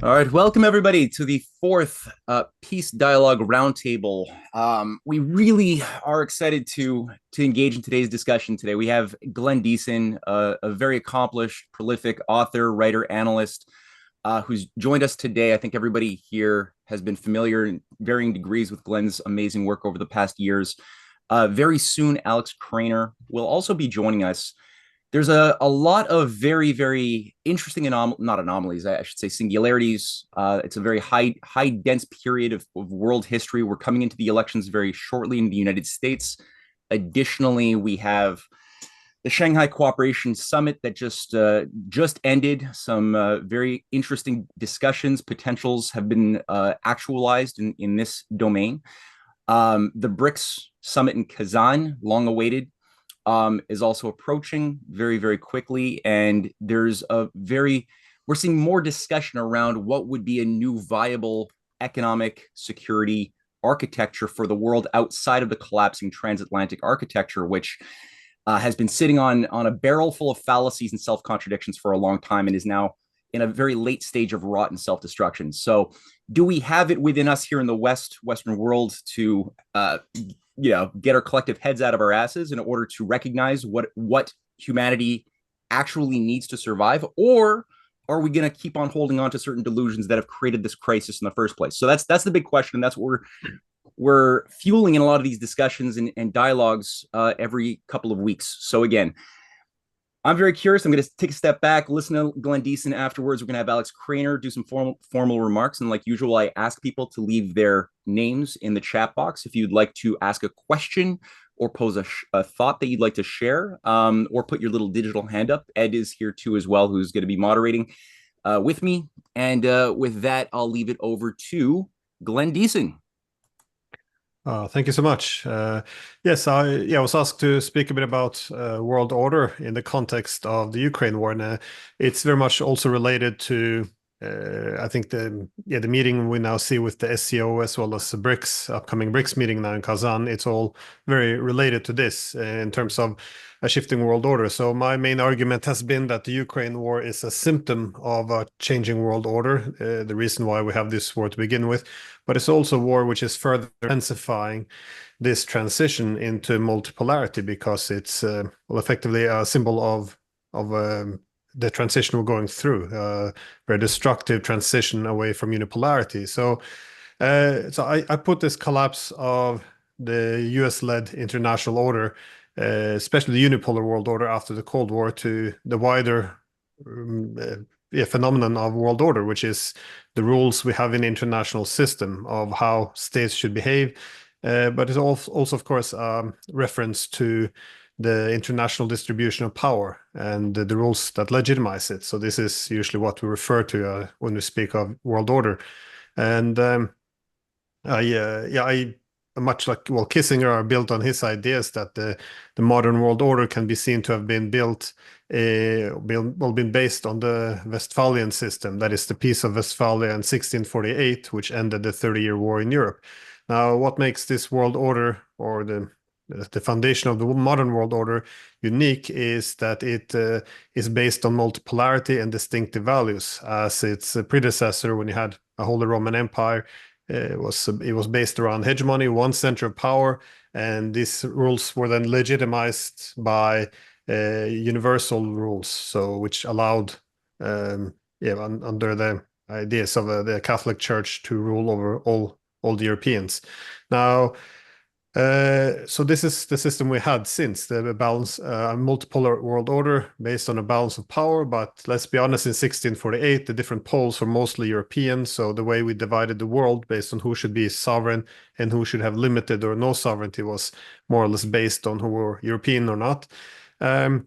All right, welcome everybody to the fourth Peace Dialogue Roundtable. We really are excited to engage in today's discussion today. We have Glenn Deason, a very accomplished, prolific author, writer, analyst, who's joined us today. I think everybody here has been familiar in varying degrees with Glenn's amazing work over the past years. Very soon, Alex Craner will also be joining us. There's a lot of very, very interesting not anomalies, I should say singularities. It's a very high dense period of world history. We're coming into the elections very shortly in the United States. Additionally, we have the Shanghai Cooperation Summit that just ended. Some very interesting discussions, potentials have been actualized in this domain. The BRICS Summit in Kazan, long awaited, is also approaching very, very quickly. And we're seeing more discussion around what would be a new viable economic security architecture for the world outside of the collapsing transatlantic architecture, which has been sitting on a barrel full of fallacies and self-contradictions for a long time and is now in a very late stage of rot and self-destruction. So do we have it within us here in the Western world to get our collective heads out of our asses in order to recognize what humanity actually needs to survive? Or are we going to keep on holding on to certain delusions that have created this crisis in the first place? So that's the big question. That's what we're fueling in a lot of these discussions and dialogues every couple of weeks. So again, I'm very curious. I'm going to take a step back, listen to Glenn Deason afterwards. We're going to have Alex Craner do some formal remarks. And like usual, I ask people to leave their names in the chat box if you'd like to ask a question or pose a thought that you'd like to share, or put your little digital hand up. Ed is here too as well, who's going to be moderating with me. And with that, I'll leave it over to Glenn Deason. Thank you so much. Yes, I was asked to speak a bit about world order in the context of the Ukraine war, and it's very much also related to I think the meeting we now see with the SCO as well as the BRICS upcoming BRICS meeting now in Kazan. It's all very related to this in terms of a shifting world order. So my main argument has been that the Ukraine war is a symptom of a changing world order, the reason why we have this war to begin with, but it's also a war which is further intensifying this transition into multipolarity because it's effectively a symbol of the transition we're going through, very destructive transition away from unipolarity. So I put this collapse of the US-led international order, especially the unipolar world order after the Cold War, to the wider phenomenon of world order, which is the rules we have in the international system of how states should behave. But it's also, of course, reference to the international distribution of power and the rules that legitimize it. So this is usually what we refer to when we speak of world order. And I much like Kissinger built on his ideas that the modern world order can be seen to have been been based on the Westphalian system. That is the Peace of Westphalia in 1648, which ended the 30-year war in Europe. Now, what makes this world order, or the foundation of the modern world order, unique is that it is based on multipolarity and distinctive values. As its predecessor, when you had a Holy Roman Empire, it was based around hegemony, one center of power, and these rules were then legitimized by universal rules, so which allowed, under the ideas of the Catholic Church to rule over all the Europeans. Now, so this is the system we had since the balance, multipolar world order based on a balance of power. But let's be honest, in 1648, the different poles were mostly European. So the way we divided the world based on who should be sovereign and who should have limited or no sovereignty was more or less based on who were European or not. And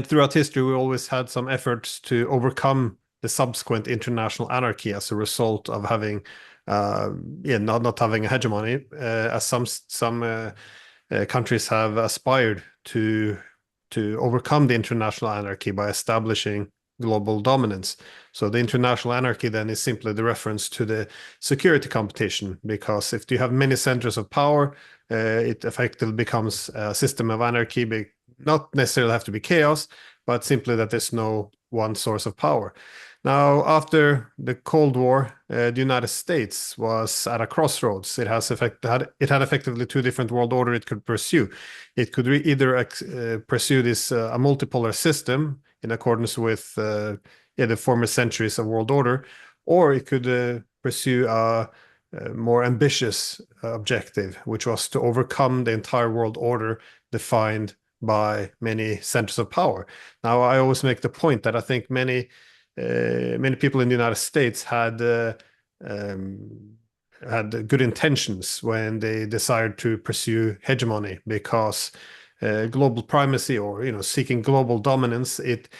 throughout history, we always had some efforts to overcome the subsequent international anarchy as a result of having not having a hegemony, as some countries have aspired to overcome the international anarchy by establishing global dominance. So the international anarchy then is simply the reference to the security competition, because if you have many centers of power, it effectively becomes a system of anarchy, not necessarily have to be chaos, but simply that there's no one source of power. Now, after the Cold War, the United States was at a crossroads. It had effectively two different world order it could pursue. It could either pursue this a multipolar system in accordance with the former centuries of world order, or it could pursue a more ambitious objective, which was to overcome the entire world order defined by many centers of power. Now, I always make the point that I think many people in the United States um, had good intentions when they desired to pursue hegemony, because global primacy, or seeking global dominance, it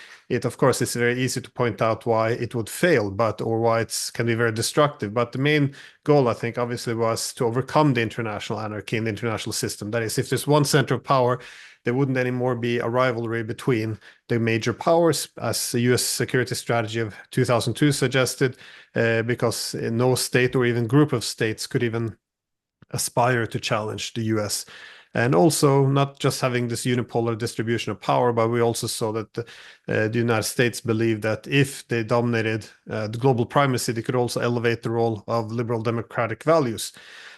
of course is very easy to point out why it would fail, or why it can be very destructive. But the main goal, I think, obviously was to overcome the international anarchy in the international system. That is, if there's one center of power, there wouldn't anymore be a rivalry between the major powers, as the US security strategy of 2002 suggested, because no state or even group of states could even aspire to challenge the US. And also, not just having this unipolar distribution of power, but we also saw that the United States believed that if they dominated the global primacy, they could also elevate the role of liberal democratic values.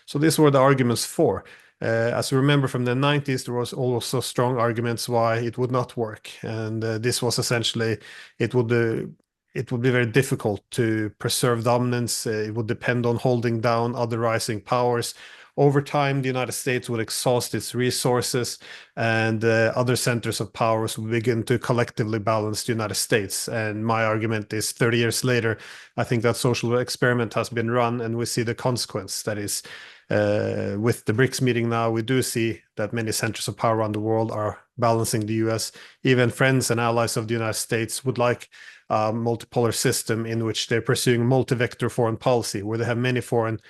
So these were the arguments for. As we remember from the 90s, there was also strong arguments why it would not work. And this was essentially, it would be very difficult to preserve dominance. It would depend on holding down other rising powers. Over time, the United States would exhaust its resources, and other centers of powers would begin to collectively balance the United States. And my argument is 30 years later, I think that social experiment has been run, and we see the consequence. That is, with the BRICS meeting now, we do see that many centers of power around the world are balancing the US. Even friends and allies of the United States would like a multipolar system in which they're pursuing multi-vector foreign policy, where they have many foreign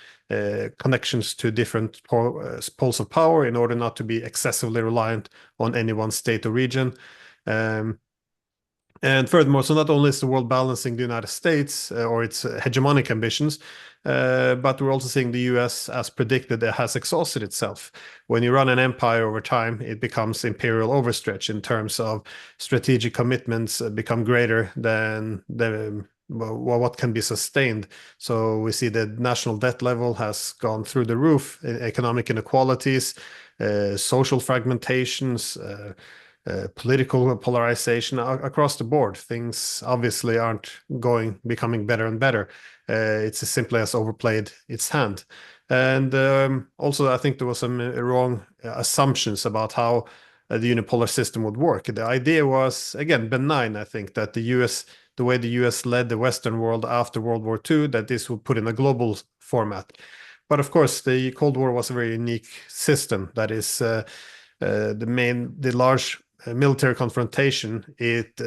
connections to different poles of power in order not to be excessively reliant on any one state or region. And furthermore, so not only is the world balancing the United States or its hegemonic ambitions, but we're also seeing the US, as predicted, has exhausted itself. When you run an empire over time, it becomes imperial overstretch in terms of strategic commitments become greater than what can be sustained. So we see the national debt level has gone through the roof, economic inequalities, social fragmentations, political polarization across the board. Things obviously aren't becoming better and better. It's as simply as overplayed its hand. And also, I think there was some wrong assumptions about how the unipolar system would work. The idea was, again, benign. I think that the way the US led the Western world after World War II, that this would put in a global format. But of course, the Cold War was a very unique system. That is, the large military confrontation, it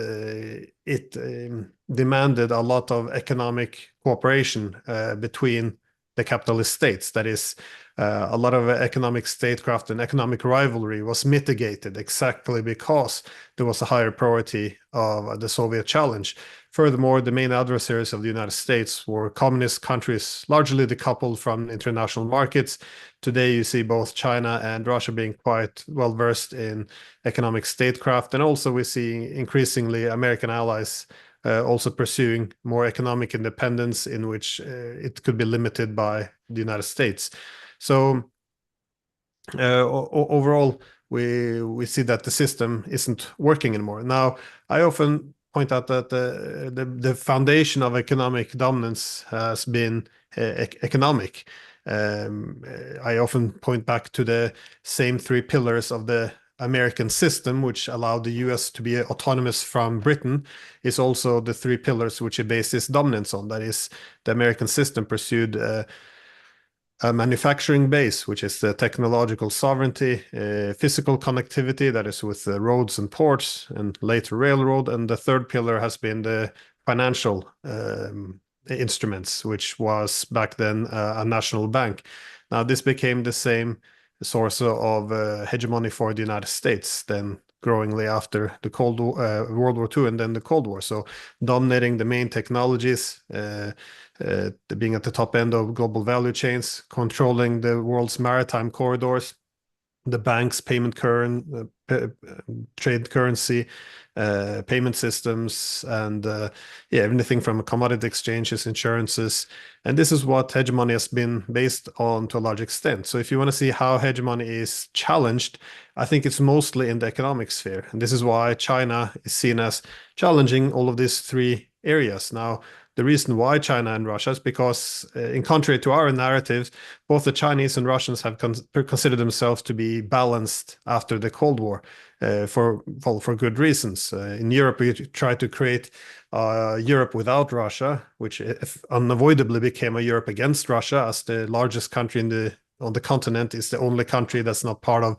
demanded a lot of economic cooperation between the capitalist states. That is, a lot of economic statecraft and economic rivalry was mitigated exactly because there was a higher priority of the Soviet challenge. Furthermore, the main adversaries of the United States were communist countries, largely decoupled from international markets. Today, you see both China and Russia being quite well versed in economic statecraft, and also we see increasingly American allies also pursuing more economic independence, in which it could be limited by the United States. So overall, we see that the system isn't working anymore. Now, I often point out that the foundation of economic dominance has been economic. I often point back to the same three pillars of the American system, which allowed the US to be autonomous from Britain, is also the three pillars which it based its dominance on. That is, the American system pursued a manufacturing base, which is the technological sovereignty, physical connectivity, that is with roads and ports, and later railroad. And the third pillar has been the financial instruments, which was back then a national bank. Now, this became the same source of hegemony for the United States, then growingly after the World War II and then the Cold War. So dominating the main technologies, being at the top end of global value chains, controlling the world's maritime corridors, the banks, payment trade currency, payment systems, and yeah, everything from commodity exchanges, insurances. And this is what hegemony has been based on to a large extent. So if you want to see how hegemony is challenged, I think it's mostly in the economic sphere. And this is why China is seen as challenging all of these three areas. Now, the reason why China and Russia is because, in contrary to our narratives, both the Chinese and Russians have considered themselves to be balanced after the Cold War, for good reasons. In Europe, we tried to create Europe without Russia, which unavoidably became a Europe against Russia, as the largest country on the continent is the only country that's not part of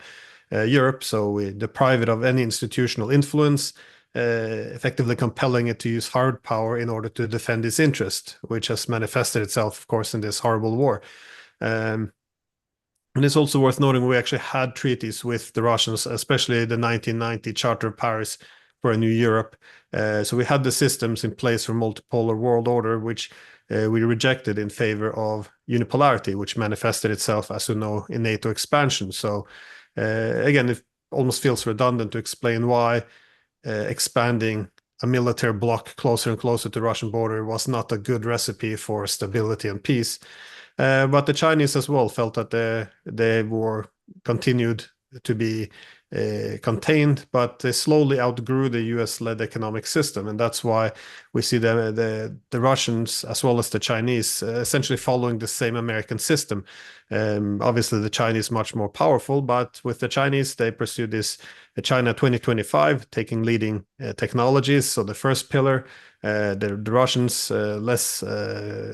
Europe. So we deprive it of any institutional influence, effectively compelling it to use hard power in order to defend its interest, which has manifested itself, of course, in this horrible war. And it's also worth noting we actually had treaties with the Russians, especially the 1990 Charter of Paris for a new Europe. So we had the systems in place for multipolar world order, which we rejected in favor of unipolarity, which manifested itself, as you know, in NATO expansion. So again, it almost feels redundant to explain why expanding a military bloc closer and closer to the Russian border was not a good recipe for stability and peace. But the Chinese as well felt that they were continued to be contained, but they slowly outgrew the US-led economic system. And that's why we see the Russians as well as the Chinese essentially following the same American system. Obviously, the Chinese much more powerful, but with the Chinese, they pursue this China 2025, taking leading technologies. So the first pillar, the Russians less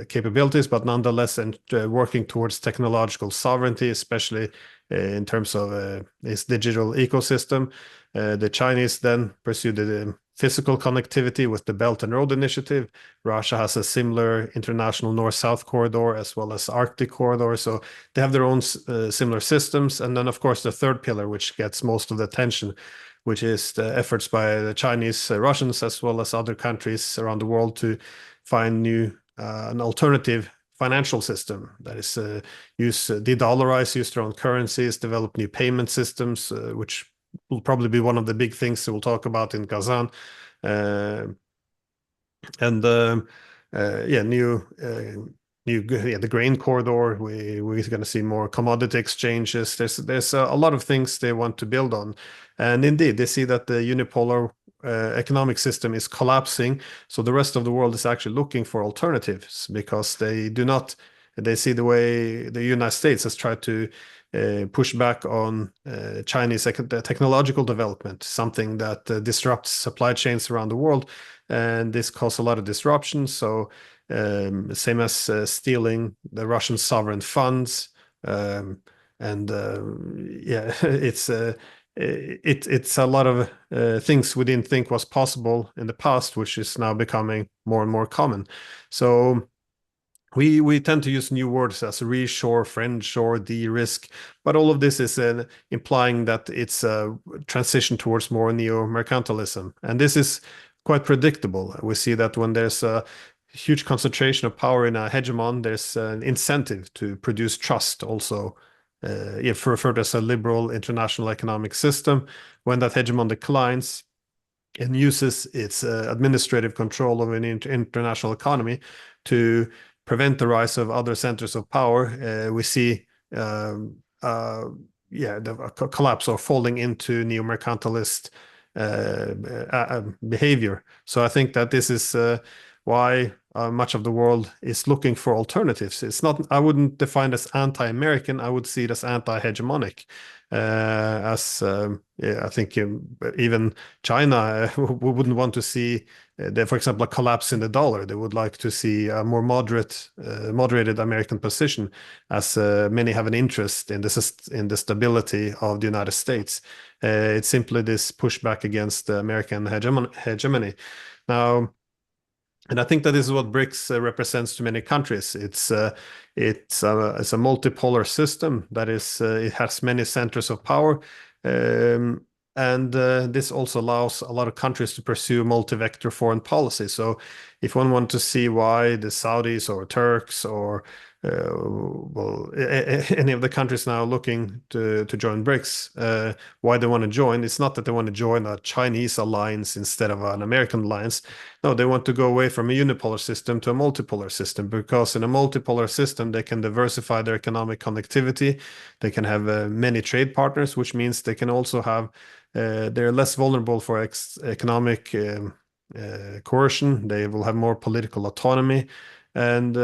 capabilities, but nonetheless and working towards technological sovereignty, especially in terms of its digital ecosystem. The Chinese then pursued the physical connectivity with the Belt and Road Initiative. Russia has a similar international north-south corridor as well as Arctic corridor. So they have their own similar systems. And then, of course, the third pillar, which gets most of the attention, which is the efforts by the Chinese, Russians, as well as other countries around the world to find an alternative financial system that is de-dollarize, use their own currencies, develop new payment systems, which will probably be one of the big things that we'll talk about in Kazan. The grain corridor. We're going to see more commodity exchanges. There's a lot of things they want to build on, and indeed they see that the unipolar economic system is collapsing. So the rest of the world is actually looking for alternatives because they do not. They see the way the United States has tried to push back on Chinese technological development, something that disrupts supply chains around the world, and this caused a lot of disruption. So same as stealing the Russian sovereign funds, it's a lot of things we didn't think was possible in the past, which is now becoming more and more common. So we tend to use new words as reshore, friendshore, de-risk, but all of this is implying that it's a transition towards more neo-mercantilism. And this is quite predictable. We see that when there's a huge concentration of power in a hegemon, there's an incentive to produce trust also. If referred as a liberal international economic system, when that hegemon declines and uses its administrative control over an international economy to prevent the rise of other centers of power, we see the collapse or falling into neo-mercantilist behavior. So I think that this is why much of the world is looking for alternatives. It's not, I wouldn't define it as anti-American. I would see it as anti-hegemonic. I think even China wouldn't want to see, for example, a collapse in the dollar. They would like to see a more moderated American position, as many have an interest in the stability of the United States. It's simply this pushback against American hegemony. Now, and I think that this is what BRICS represents to many countries. It's a multipolar system that is it has many centers of power, and this also allows a lot of countries to pursue multi-vector foreign policy. So, if one wants to see why the Saudis or Turks or any of the countries now looking to join BRICS, why they want to join, it's not that they want to join a Chinese alliance instead of an American alliance. No, they want to go away from a unipolar system to a multipolar system, because in a multipolar system, they can diversify their economic connectivity. They can have many trade partners, which means they can also have, they're less vulnerable for economic coercion. They will have more political autonomy. And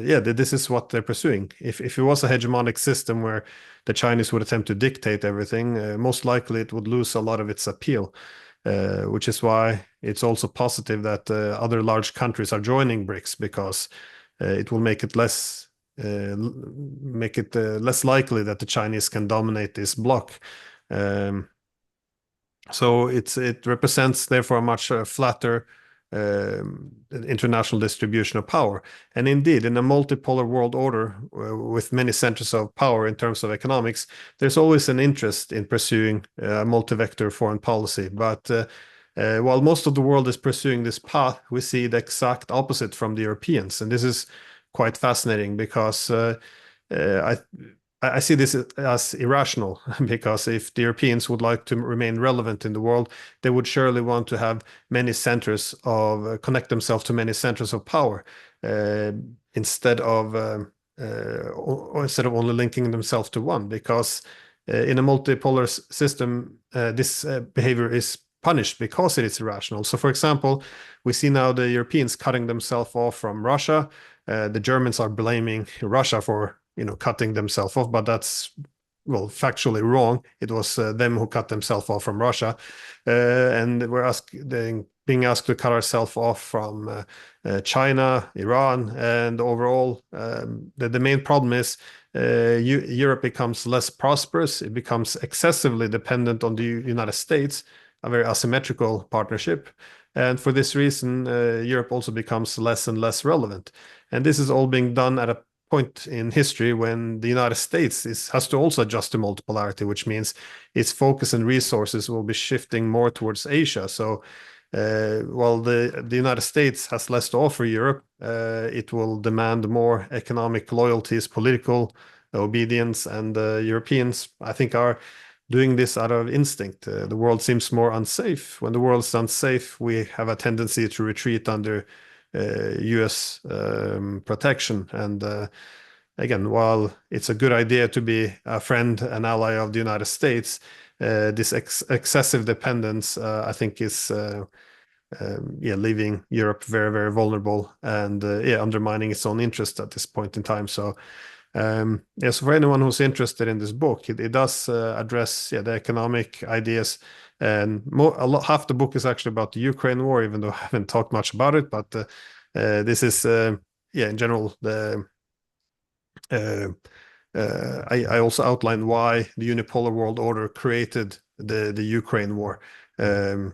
yeah, this is what they're pursuing. If it was a hegemonic system where the Chinese would attempt to dictate everything, most likely it would lose a lot of its appeal, which is why it's also positive that other large countries are joining BRICS, because it will make it less less likely that the Chinese can dominate this bloc. So it represents therefore a much flatter international distribution of power. And indeed, in a multipolar world order with many centers of power in terms of economics, there's always an interest in pursuing a multi-vector foreign policy. But while most of the world is pursuing this path, we see the exact opposite from the Europeans. And this is quite fascinating, because I I see this as irrational, because if the Europeans would like to remain relevant in the world, they would surely want to have many centers of connect themselves to many centers of power, uh, instead of instead of only linking themselves to one. Because in a multipolar system, this behavior is punished because it is irrational. So, for example, we see now the Europeans cutting themselves off from Russia. The Germans are blaming Russia for cutting themselves off, but that's well factually wrong. It was them who cut themselves off from Russia, and being asked to cut ourselves off from China, Iran, and overall, the main problem is Europe becomes less prosperous. It becomes excessively dependent on the United States, a very asymmetrical partnership. And for this reason, Europe also becomes less and less relevant. And this is all being done at a point in history when the United States has to also adjust to multipolarity, which means its focus and resources will be shifting more towards Asia. So while the United States has less to offer Europe, it will demand more economic loyalties, political obedience, and Europeans, I think, are doing this out of instinct. The world seems more unsafe. When the world is unsafe, we have a tendency to retreat under US protection. And again, while it's a good idea to be a friend and ally of the United States, this excessive dependence, I think, is leaving Europe very, very vulnerable, and undermining its own interest at this point in time. So yes, for anyone who's interested in this book, it does address the economic ideas, and half the book is actually about the Ukraine war, even though I haven't talked much about it. But this is in general the I also outlined why the unipolar world order created the Ukraine war. To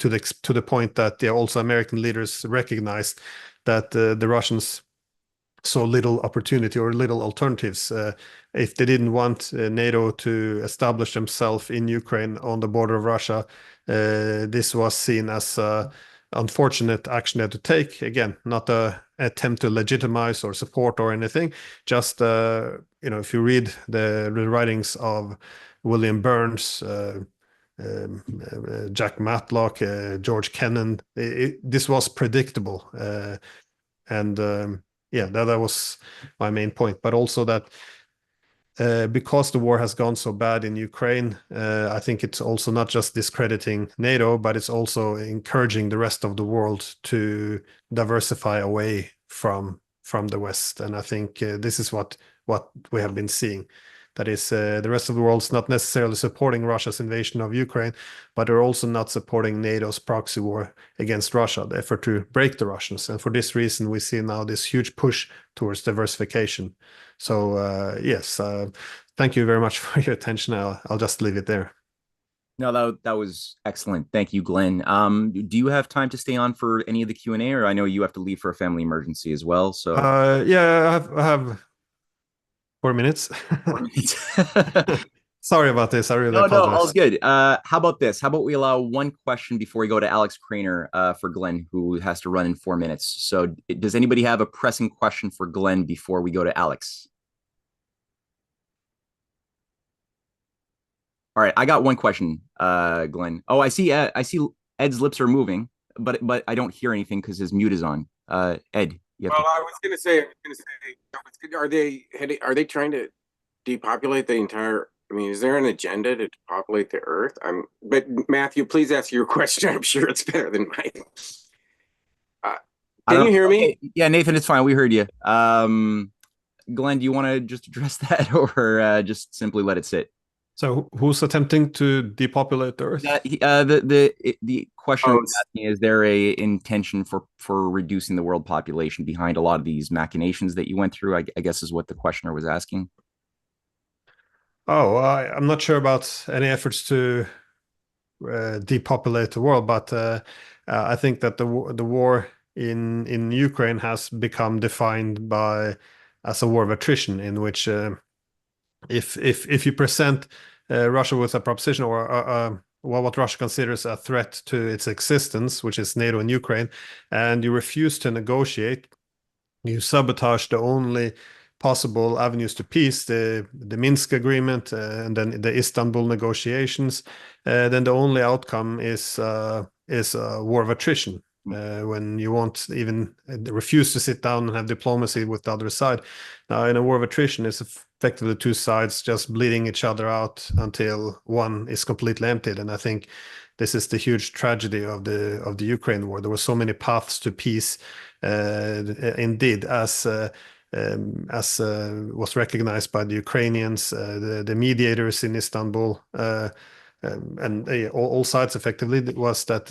the point that also American leaders recognized that the Russians saw little opportunity or little alternatives. If they didn't want NATO to establish themselves in Ukraine on the border of Russia, this was seen as unfortunate action they had to take. Again, not a attempt to legitimize or support or anything. Just if you read the writings of William Burns, Jack Matlock, George Kennan, this was predictable, and that was my main point. But also that because the war has gone so bad in Ukraine, I think it's also not just discrediting NATO, but it's also encouraging the rest of the world to diversify away from the West. And I think this is what we have been seeing. That is, the rest of the world is not necessarily supporting Russia's invasion of Ukraine, but they're also not supporting NATO's proxy war against Russia, the effort to break the Russians. And for this reason, we see now this huge push towards diversification. So yes, thank you very much for your attention. I'll just leave it there. No, that was excellent. Thank you, Glenn. Do you have time to stay on for any of the Q&A, or I know you have to leave for a family emergency as well? So Yeah, I have 4 minutes. 4 minutes. Sorry about this. I really No, all's apologize. good. How about this? How about we allow one question before we go to Alex Craner for Glenn, who has to run in 4 minutes. So, does anybody have a pressing question for Glenn before we go to Alex? All right, I got one question, Glenn. Oh, I see Ed's lips are moving, but I don't hear anything because his mute is on. Ed, you have Well, to. are they trying to depopulate the entire? I mean, is there an agenda to populate the Earth? But Matthew, please ask your question. I'm sure it's better than mine. Uh, I can don't you know. hear me? Okay, yeah, Nathan, it's fine. We heard you. Glenn, do you want to just address that, or just simply let it sit? So who's attempting to depopulate the Earth? That the question Oh, was asking: is there a intention for reducing the world population behind a lot of these machinations that you went through? I guess is what the questioner was asking. Oh, I'm not sure about any efforts to depopulate the world, but I think that the war in Ukraine has become defined by as a war of attrition, in which if you present Russia with a proposition or well, what Russia considers a threat to its existence, which is NATO and Ukraine, and you refuse to negotiate, you sabotage the only possible avenues to peace, the Minsk agreement, and then the Istanbul negotiations, then the only outcome is a war of attrition. When you won't even refuse to sit down and have diplomacy with the other side. Now, in a war of attrition, it's effectively two sides just bleeding each other out until one is completely emptied. And I think this is the huge tragedy of the Ukraine war. There were so many paths to peace, indeed, as was recognized by the Ukrainians, the mediators in Istanbul, and all sides effectively was that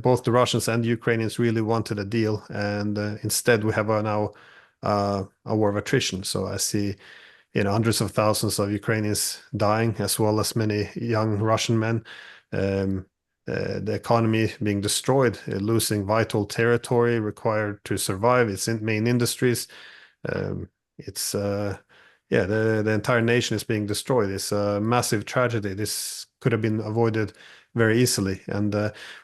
both the Russians and the Ukrainians really wanted a deal, and instead we have now a war of attrition. So I see, hundreds of thousands of Ukrainians dying, as well as many young Russian men. Um, the economy being destroyed, losing vital territory required to survive its main industries. It's yeah, the entire nation is being destroyed. It's a massive tragedy. This could have been avoided very easily. And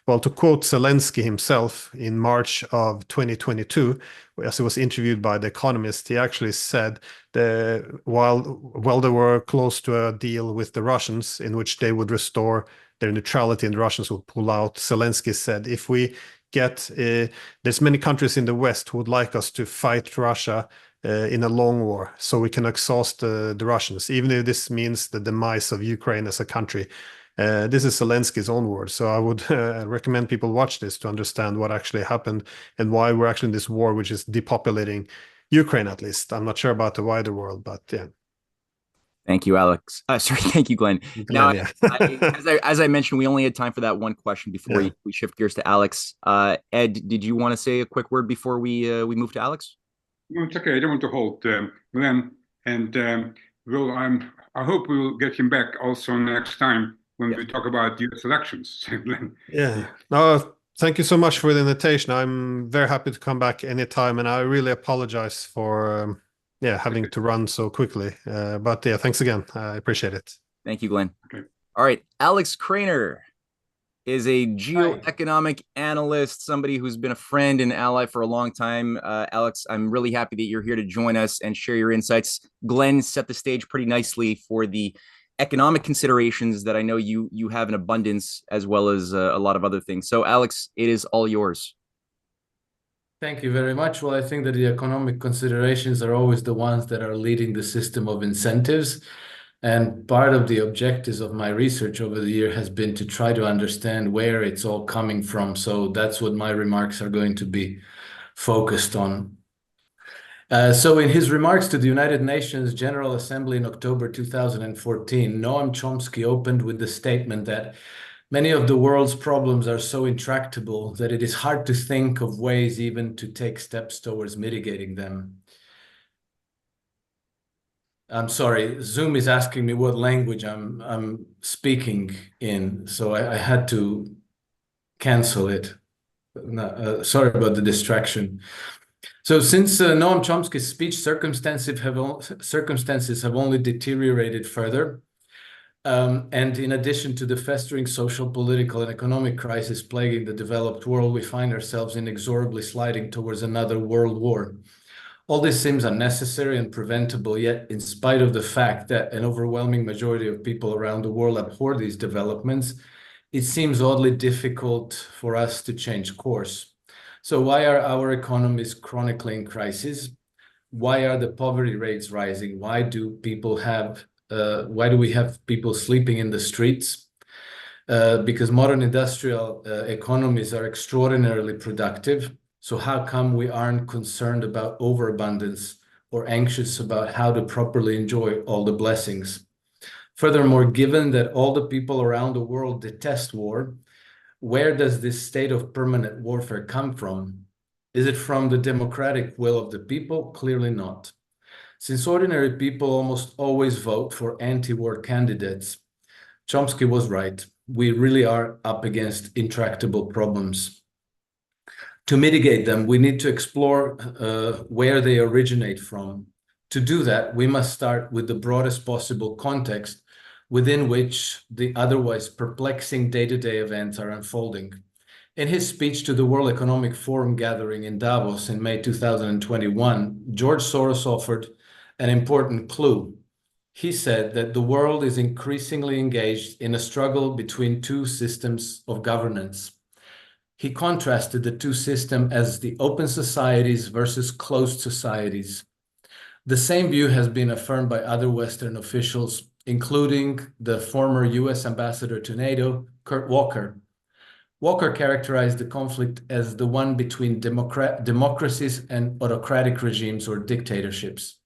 well, to quote Zelensky himself in March of 2022, as he was interviewed by The Economist, he actually said that while they were close to a deal with the Russians in which they would restore their neutrality and the Russians would pull out, Zelensky said, if we get there's many countries in the West who would like us to fight Russia in a long war, so we can exhaust the Russians, even if this means the demise of Ukraine as a country. This is Zelensky's own words, so I would recommend people watch this to understand what actually happened and why we're actually in this war, which is depopulating Ukraine, at least. I'm not sure about the wider world, but yeah. Thank you, Alex. Sorry, thank you, Glenn. Now, Glenn, yeah. as I mentioned, we only had time for that one question before we shift gears to Alex. Ed, did you want to say a quick word before we move to Alex? No, it's okay. I don't want to hold Glenn, and I hope we will get him back also next time when we talk about U.S. elections. Glenn. Yeah. No, thank you so much for the invitation. I'm very happy to come back anytime, and I really apologize for having to run so quickly. But yeah, thanks again. I appreciate it. Thank you, Glenn. Okay. All right, Alex Craner is a geoeconomic analyst, somebody who's been a friend and ally for a long time. Alex, I'm really happy that you're here to join us and share your insights. Glenn set the stage pretty nicely for the economic considerations that I know you have in abundance, as well as a lot of other things. So, Alex, it is all yours. Thank you very much. Well, I think that the economic considerations are always the ones that are leading the system of incentives. And part of the objectives of my research over the year has been to try to understand where it's all coming from. So that's what my remarks are going to be focused on. So in his remarks to the United Nations General Assembly in October 2014, Noam Chomsky opened with the statement that many of the world's problems are so intractable that it is hard to think of ways even to take steps towards mitigating them. I'm sorry, Zoom is asking me what language I'm speaking in, so I had to cancel it. Sorry about the distraction. So since Noam Chomsky's speech, circumstances have only deteriorated further. And in addition to the festering social, political, and economic crisis plaguing the developed world, we find ourselves inexorably sliding towards another world war. All this seems unnecessary and preventable, yet in spite of the fact that an overwhelming majority of people around the world abhor these developments, it seems oddly difficult for us to change course. So why are our economies chronically in crisis? Why are the poverty rates rising? Why do we have people sleeping in the streets? Because modern industrial economies are extraordinarily productive. So how come we aren't concerned about overabundance or anxious about how to properly enjoy all the blessings? Furthermore, given that all the people around the world detest war, where does this state of permanent warfare come from? Is it from the democratic will of the people? Clearly not. Since ordinary people almost always vote for anti-war candidates, Chomsky was right. We really are up against intractable problems. To mitigate them, we need to explore where they originate from. To do that, we must start with the broadest possible context within which the otherwise perplexing day-to-day events are unfolding. In his speech to the World Economic Forum gathering in Davos in May 2021, George Soros offered an important clue. He said that the world is increasingly engaged in a struggle between two systems of governance. He contrasted the two systems as the open societies versus closed societies. The same view has been affirmed by other Western officials, including the former US ambassador to NATO, Kurt Walker. Walker characterized the conflict as the one between democracies and autocratic regimes or dictatorships.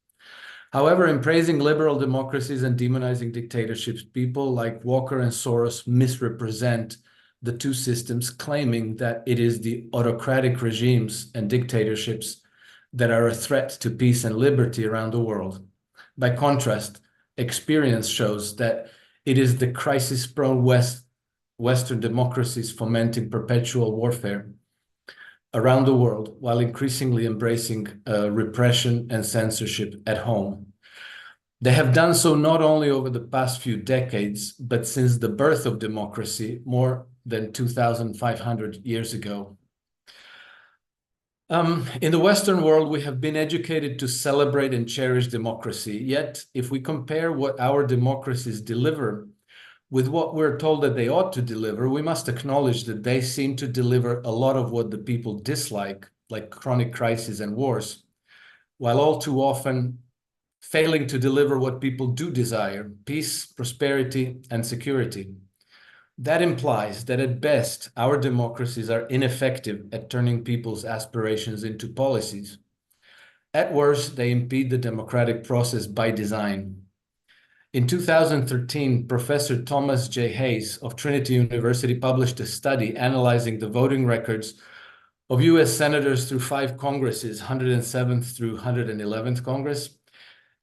However, in praising liberal democracies and demonizing dictatorships, people like Walker and Soros misrepresent the two systems, claiming that it is the autocratic regimes and dictatorships that are a threat to peace and liberty around the world. By contrast, experience shows that it is the crisis-prone Western democracies fomenting perpetual warfare around the world while increasingly embracing repression and censorship at home. They have done so not only over the past few decades, but since the birth of democracy more than 2,500 years ago. In the Western world, we have been educated to celebrate and cherish democracy. Yet, if we compare what our democracies deliver with what we're told that they ought to deliver, we must acknowledge that they seem to deliver a lot of what the people dislike, like chronic crises and wars, while all too often failing to deliver what people do desire: peace, prosperity, and security. That implies that at best, our democracies are ineffective at turning people's aspirations into policies. At worst, they impede the democratic process by design. In 2013, Professor Thomas J. Hayes of Trinity University published a study analyzing the voting records of US senators through 5 Congresses, 107th through 111th Congress,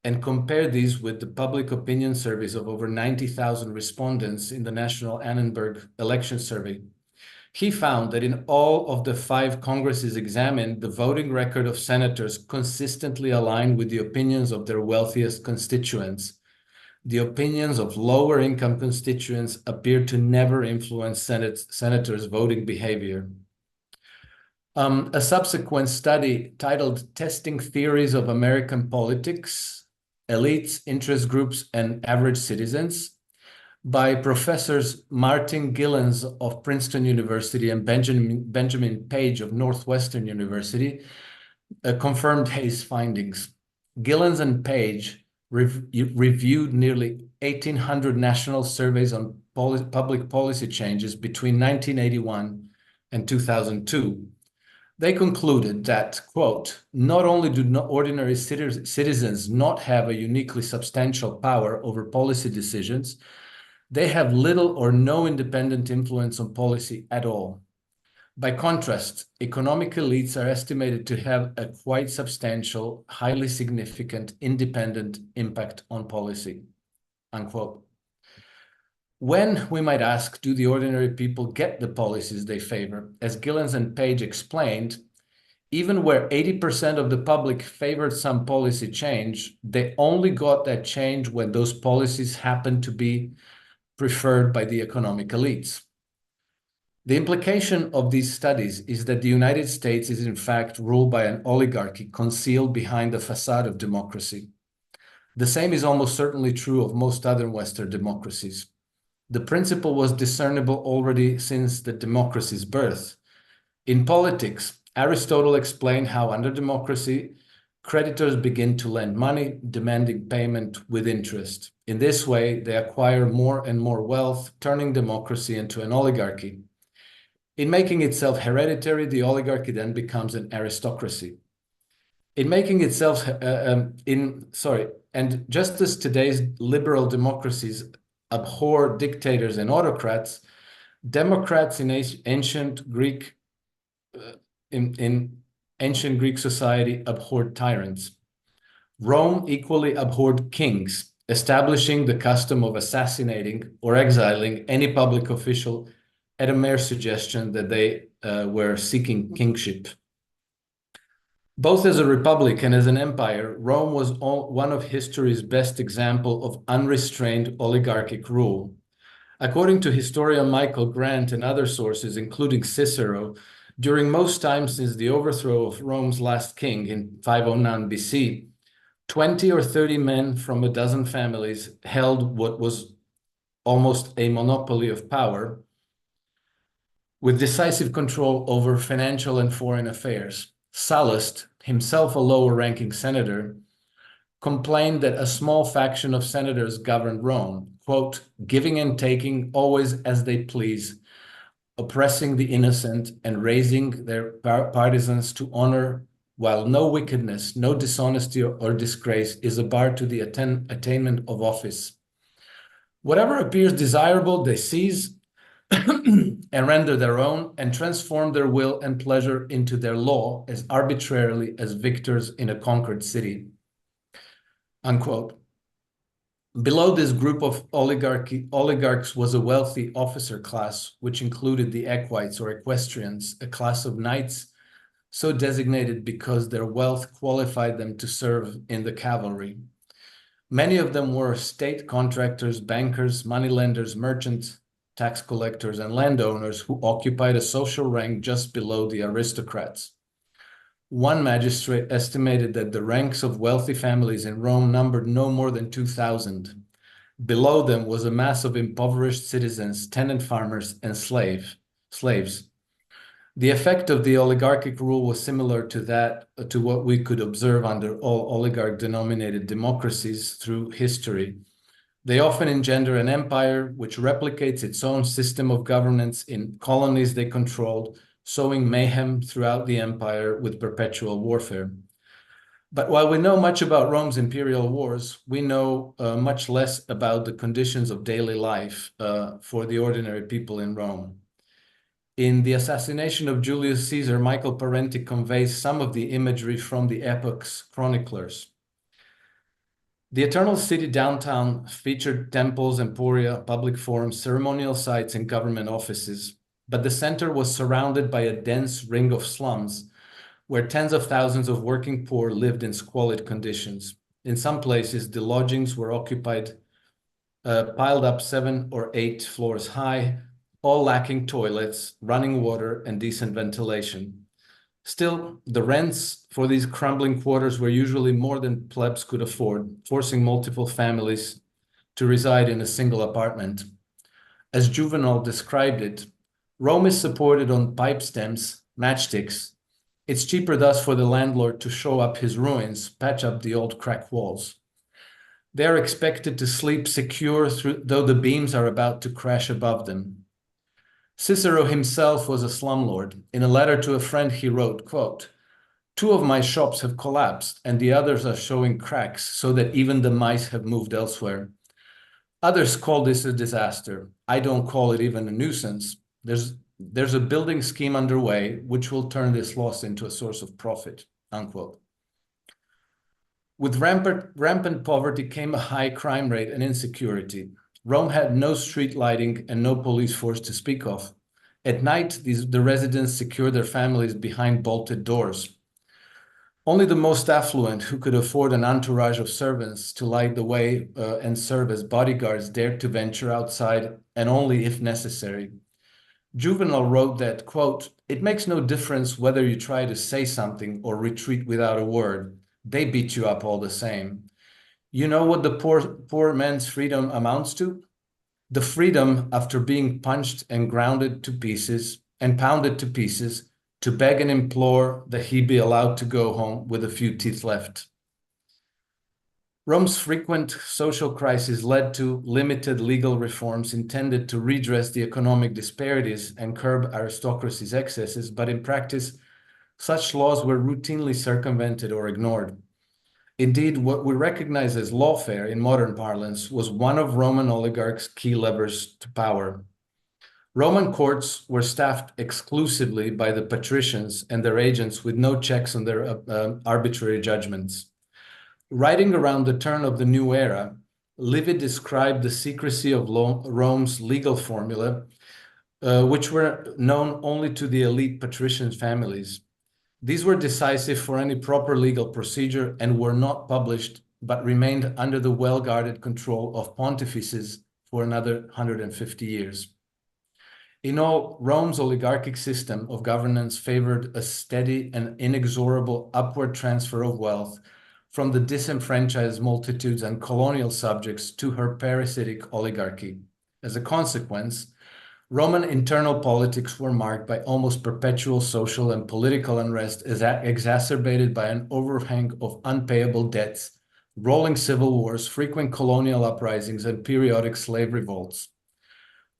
and compared these with the public opinion surveys of over 90,000 respondents in the National Annenberg Election Survey. He found that in all of the 5 Congresses examined, the voting record of senators consistently aligned with the opinions of their wealthiest constituents. The opinions of lower income constituents appeared to never influence senators' voting behavior. A subsequent study titled "Testing Theories of American Politics, Elites, Interest Groups, and Average Citizens" by Professors Martin Gillens of Princeton University and Benjamin Page of Northwestern University confirmed Hayes' findings. Gillens and Page reviewed nearly 1,800 national surveys on public policy changes between 1981 and 2002. They concluded that, quote, not only do ordinary citizens not have a uniquely substantial power over policy decisions, they have little or no independent influence on policy at all. By contrast, economic elites are estimated to have a quite substantial, highly significant, independent impact on policy, unquote. When, we might ask, do the ordinary people get the policies they favor? As Gillens and Page explained, even where 80% of the public favored some policy change, they only got that change when those policies happened to be preferred by the economic elites. The implication of these studies is that the United States is in fact ruled by an oligarchy concealed behind the facade of democracy. The same is almost certainly true of most other Western democracies. The principle was discernible already since the democracy's birth. In politics, Aristotle explained how under democracy, creditors begin to lend money, demanding payment with interest. In this way, they acquire more and more wealth, turning democracy into an oligarchy. In making itself hereditary, the oligarchy then becomes an aristocracy. In making itself, and just as today's liberal democracies abhor dictators and autocrats, democrats in ancient Greek society abhorred tyrants. Rome equally abhorred kings, establishing the custom of assassinating or exiling any public official at a mere suggestion that they were seeking kingship. Both as a republic and as an empire, Rome was one of history's best examples of unrestrained oligarchic rule. According to historian Michael Grant and other sources, including Cicero, during most time since the overthrow of Rome's last king in 509 BC, 20 or 30 men from a dozen families held what was almost a monopoly of power, with decisive control over financial and foreign affairs. Sallust, himself a lower-ranking senator, complained that a small faction of senators governed Rome, quote, giving and taking always as they please, oppressing the innocent and raising their partisans to honor, while no wickedness, no dishonesty or disgrace is a bar to the attainment of office. Whatever appears desirable, they seize and render their own, and transform their will and pleasure into their law as arbitrarily as victors in a conquered city. Unquote. Below this group of oligarchs was a wealthy officer class, which included the equites or equestrians, a class of knights so designated because their wealth qualified them to serve in the cavalry. Many of them were state contractors, bankers, moneylenders, merchants, tax collectors, and landowners who occupied a social rank just below the aristocrats. One magistrate estimated that the ranks of wealthy families in Rome numbered no more than 2,000. Below them was a mass of impoverished citizens, tenant farmers, and slaves. The effect of the oligarchic rule was similar to what we could observe under all oligarch-denominated democracies through history. They often engender an empire which replicates its own system of governance in colonies they controlled, sowing mayhem throughout the empire with perpetual warfare. But while we know much about Rome's imperial wars, we know much less about the conditions of daily life for the ordinary people in Rome. In The Assassination of Julius Caesar, Michael Parenti conveys some of the imagery from the epoch's chroniclers. The Eternal City downtown featured temples, emporia, public forums, ceremonial sites, and government offices, but the center was surrounded by a dense ring of slums where tens of thousands of working poor lived in squalid conditions. In some places, the lodgings were occupied, piled up 7 or 8 floors high, all lacking toilets, running water, and decent ventilation. Still, the rents for these crumbling quarters were usually more than plebs could afford, forcing multiple families to reside in a single apartment. As Juvenal described it, Rome is supported on pipe stems, matchsticks. It's cheaper thus for the landlord to show up his ruins, patch up the old crack walls. They are expected to sleep secure though the beams are about to crash above them. Cicero himself was a slumlord. In a letter to a friend, he wrote, quote, 2 of my shops have collapsed and the others are showing cracks so that even the mice have moved elsewhere. Others call this a disaster. I don't call it even a nuisance. There's a building scheme underway which will turn this loss into a source of profit, unquote. With rampant poverty came a high crime rate and insecurity. Rome had no street lighting and no police force to speak of. At night, the residents secured their families behind bolted doors. Only the most affluent, who could afford an entourage of servants to light the way and serve as bodyguards, dared to venture outside, and only if necessary. Juvenal wrote that, quote, "It makes no difference whether you try to say something or retreat without a word. They beat you up all the same. You know what the poor man's freedom amounts to? The freedom, after being punched and grounded to pieces and pounded to pieces, to beg and implore that he be allowed to go home with a few teeth left." Rome's frequent social crises led to limited legal reforms intended to redress the economic disparities and curb aristocracy's excesses, but in practice, such laws were routinely circumvented or ignored. Indeed, what we recognize as lawfare in modern parlance was one of Roman oligarchs' key levers to power. Roman courts were staffed exclusively by the patricians and their agents with no checks on their arbitrary judgments. Writing around the turn of the new era, Livy described the secrecy of Rome's legal formula, which were known only to the elite patrician families. These were decisive for any proper legal procedure and were not published, but remained under the well-guarded control of pontifices for another 150 years. In all, Rome's oligarchic system of governance favored a steady and inexorable upward transfer of wealth from the disenfranchised multitudes and colonial subjects to her parasitic oligarchy. As a consequence, Roman internal politics were marked by almost perpetual social and political unrest, exacerbated by an overhang of unpayable debts, rolling civil wars, frequent colonial uprisings, and periodic slave revolts.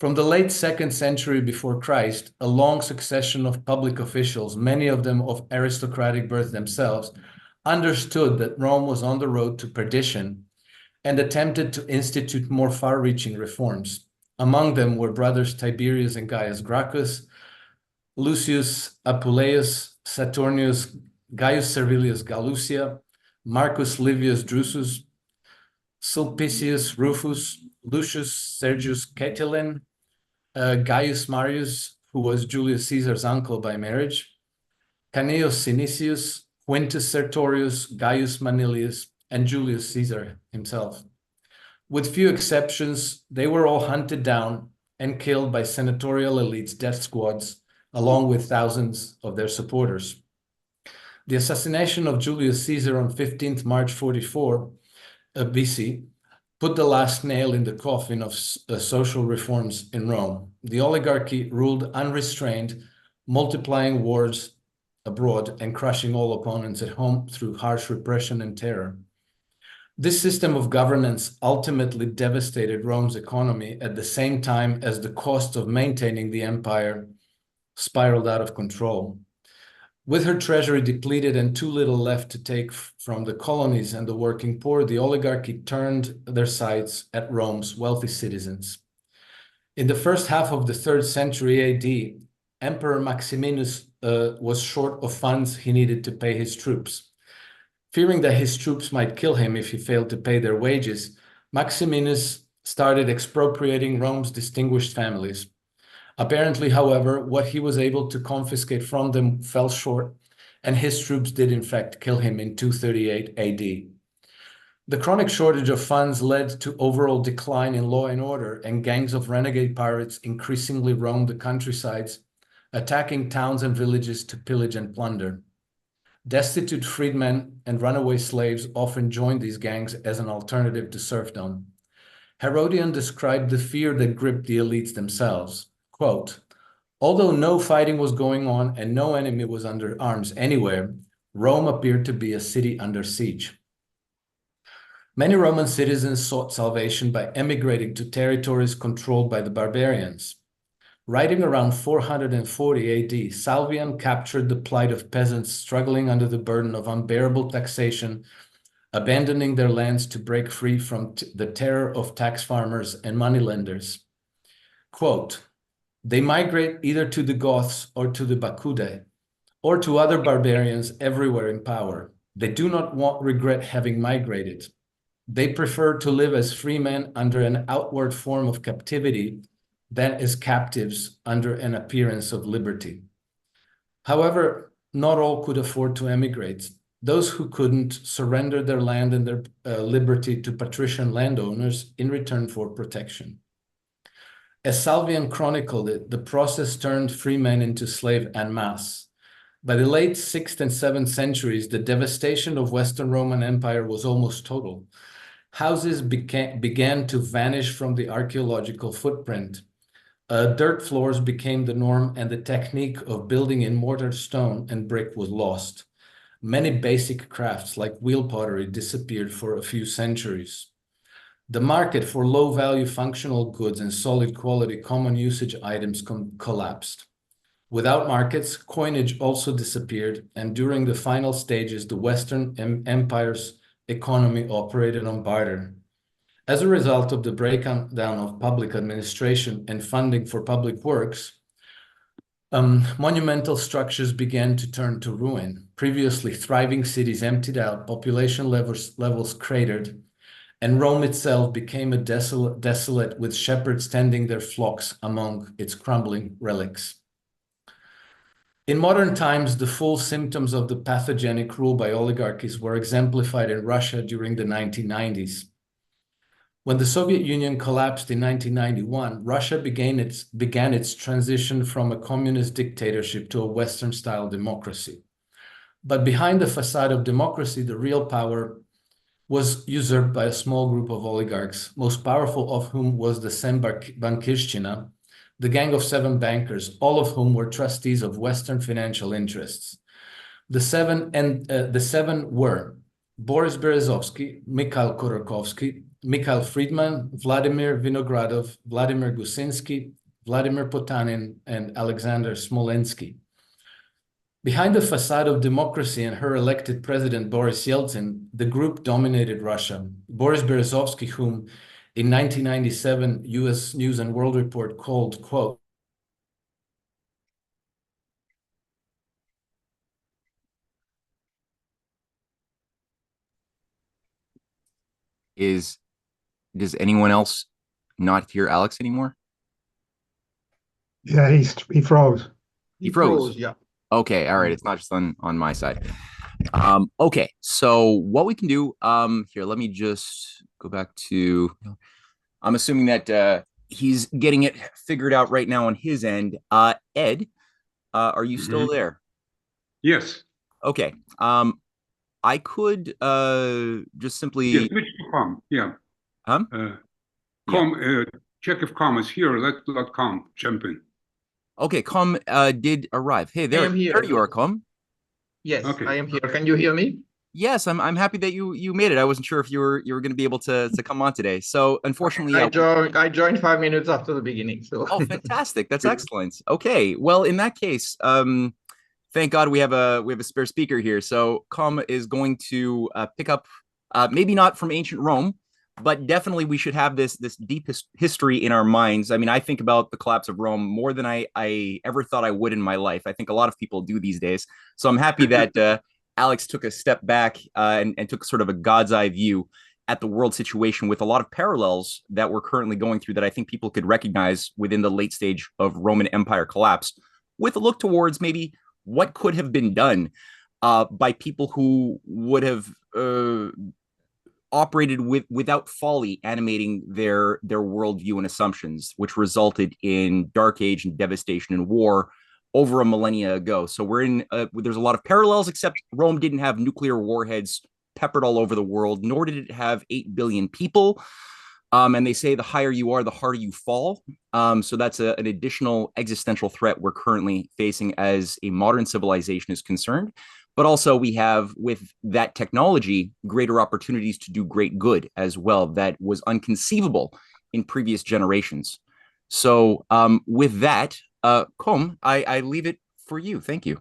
From the late 2nd century before Christ, a long succession of public officials, many of them of aristocratic birth themselves, understood that Rome was on the road to perdition and attempted to institute more far-reaching reforms. Among them were brothers Tiberius and Gaius Gracchus, Lucius Apuleius, Saturnius, Gaius Servilius Gallucia, Marcus Livius Drusus, Sulpicius Rufus, Lucius Sergius Catiline, Gaius Marius, who was Julius Caesar's uncle by marriage, Cnaeus Sinicius, Quintus Sertorius, Gaius Manilius, and Julius Caesar himself. With few exceptions, they were all hunted down and killed by senatorial elites' death squads, along with thousands of their supporters. The assassination of Julius Caesar on 15th March 44 BC put the last nail in the coffin of social reforms in Rome. The oligarchy ruled unrestrained, multiplying wars abroad and crushing all opponents at home through harsh repression and terror. This system of governance ultimately devastated Rome's economy at the same time as the cost of maintaining the empire spiraled out of control. With her treasury depleted and too little left to take from the colonies and the working poor, the oligarchy turned their sights at Rome's wealthy citizens. In the first half of the 3rd century AD, Emperor Maximinus was short of funds he needed to pay his troops. Fearing that his troops might kill him if he failed to pay their wages, Maximinus started expropriating Rome's distinguished families. Apparently, however, what he was able to confiscate from them fell short, and his troops did in fact kill him in 238 AD. The chronic shortage of funds led to overall decline in law and order, and gangs of renegade pirates increasingly roamed the countrysides, attacking towns and villages to pillage and plunder. Destitute freedmen and runaway slaves often joined these gangs as an alternative to serfdom. Herodian described the fear that gripped the elites themselves. Quote, "Although no fighting was going on and no enemy was under arms anywhere, Rome appeared to be a city under siege." Many Roman citizens sought salvation by emigrating to territories controlled by the barbarians. Writing around 440 AD, Salvian captured the plight of peasants struggling under the burden of unbearable taxation, abandoning their lands to break free from the terror of tax farmers and moneylenders. Quote, "They migrate either to the Goths or to the Bacudae, or to other barbarians everywhere in power. They do not regret having migrated. They prefer to live as free men under an outward form of captivity than as captives under an appearance of liberty." However, not all could afford to emigrate. Those who couldn't surrender their land and their liberty to patrician landowners in return for protection. As Salvian chronicled it, the process turned free men into slaves en masse. By the late 6th and 7th centuries, the devastation of Western Roman Empire was almost total. Houses began to vanish from the archaeological footprint. Dirt floors became the norm, and the technique of building in mortar, stone, and brick was lost. Many basic crafts like wheel pottery disappeared for a few centuries. The market for low-value functional goods and solid quality common usage items collapsed. Without markets, coinage also disappeared, and during the final stages, the Western Empire's economy operated on barter. As a result of the breakdown of public administration and funding for public works, monumental structures began to turn to ruin. Previously thriving cities emptied out, population levels cratered, and Rome itself became a desolate with shepherds tending their flocks among its crumbling relics. In modern times, the full symptoms of the pathogenic rule by oligarchies were exemplified in Russia during the 1990s. When the Soviet Union collapsed in 1991, Russia began its transition from a communist dictatorship to a Western-style democracy. But behind the facade of democracy, the real power was usurped by a small group of oligarchs, most powerful of whom was the Sembankirshchina, the Gang of Seven bankers, all of whom were trustees of Western financial interests. The seven were Boris Berezovsky, Mikhail Khodorkovsky, Mikhail Friedman, Vladimir Vinogradov, Vladimir Gusinsky, Vladimir Potanin, and Alexander Smolensky. Behind the facade of democracy and her elected president, Boris Yeltsin, the group dominated Russia. Boris Berezovsky, whom in 1997, US News and World Report called, quote, Does anyone else not hear Alex anymore? Yeah, he froze. He froze. Yeah. Okay, all right. It's not just on my side. Okay, so what we can do, here, let me just go back to, I'm assuming that he's getting it figured out right now on his end. Ed, are you still there? Yes. Okay. I could just simply. Yes, switch to com. Yeah. Check if com is here. Let com jump in. Okay, com did arrive. Hey, there you are, com. Yes, Okay. I am here. Can you hear me? Yes, I'm happy that you made it. I wasn't sure if you were going to be able to come on today. So unfortunately, I joined 5 minutes after the beginning. So oh, fantastic! That's excellent. Okay, well, in that case, thank God we have a spare speaker here. So Com is going to pick up, maybe not from ancient Rome, but definitely we should have this deep history in our minds. I mean, I think about the collapse of Rome more than I ever thought I would in my life. I think a lot of people do these days. So I'm happy that Alex took a step back and took sort of a God's eye view at the world situation with a lot of parallels that we're currently going through that I think people could recognize within the late stage of Roman Empire collapse, with a look towards maybe what could have been done by people who would have operated without folly animating their worldview and assumptions, which resulted in dark age and devastation and war over a millennia ago. So we're in there's a lot of parallels, except Rome didn't have nuclear warheads peppered all over the world, nor did it have 8 billion people. And they say the higher you are, the harder you fall. So that's an additional existential threat we're currently facing as a modern civilization is concerned. But also we have, with that technology, greater opportunities to do great good as well that was unconceivable in previous generations. So with that, Com, I leave it for you. Thank you.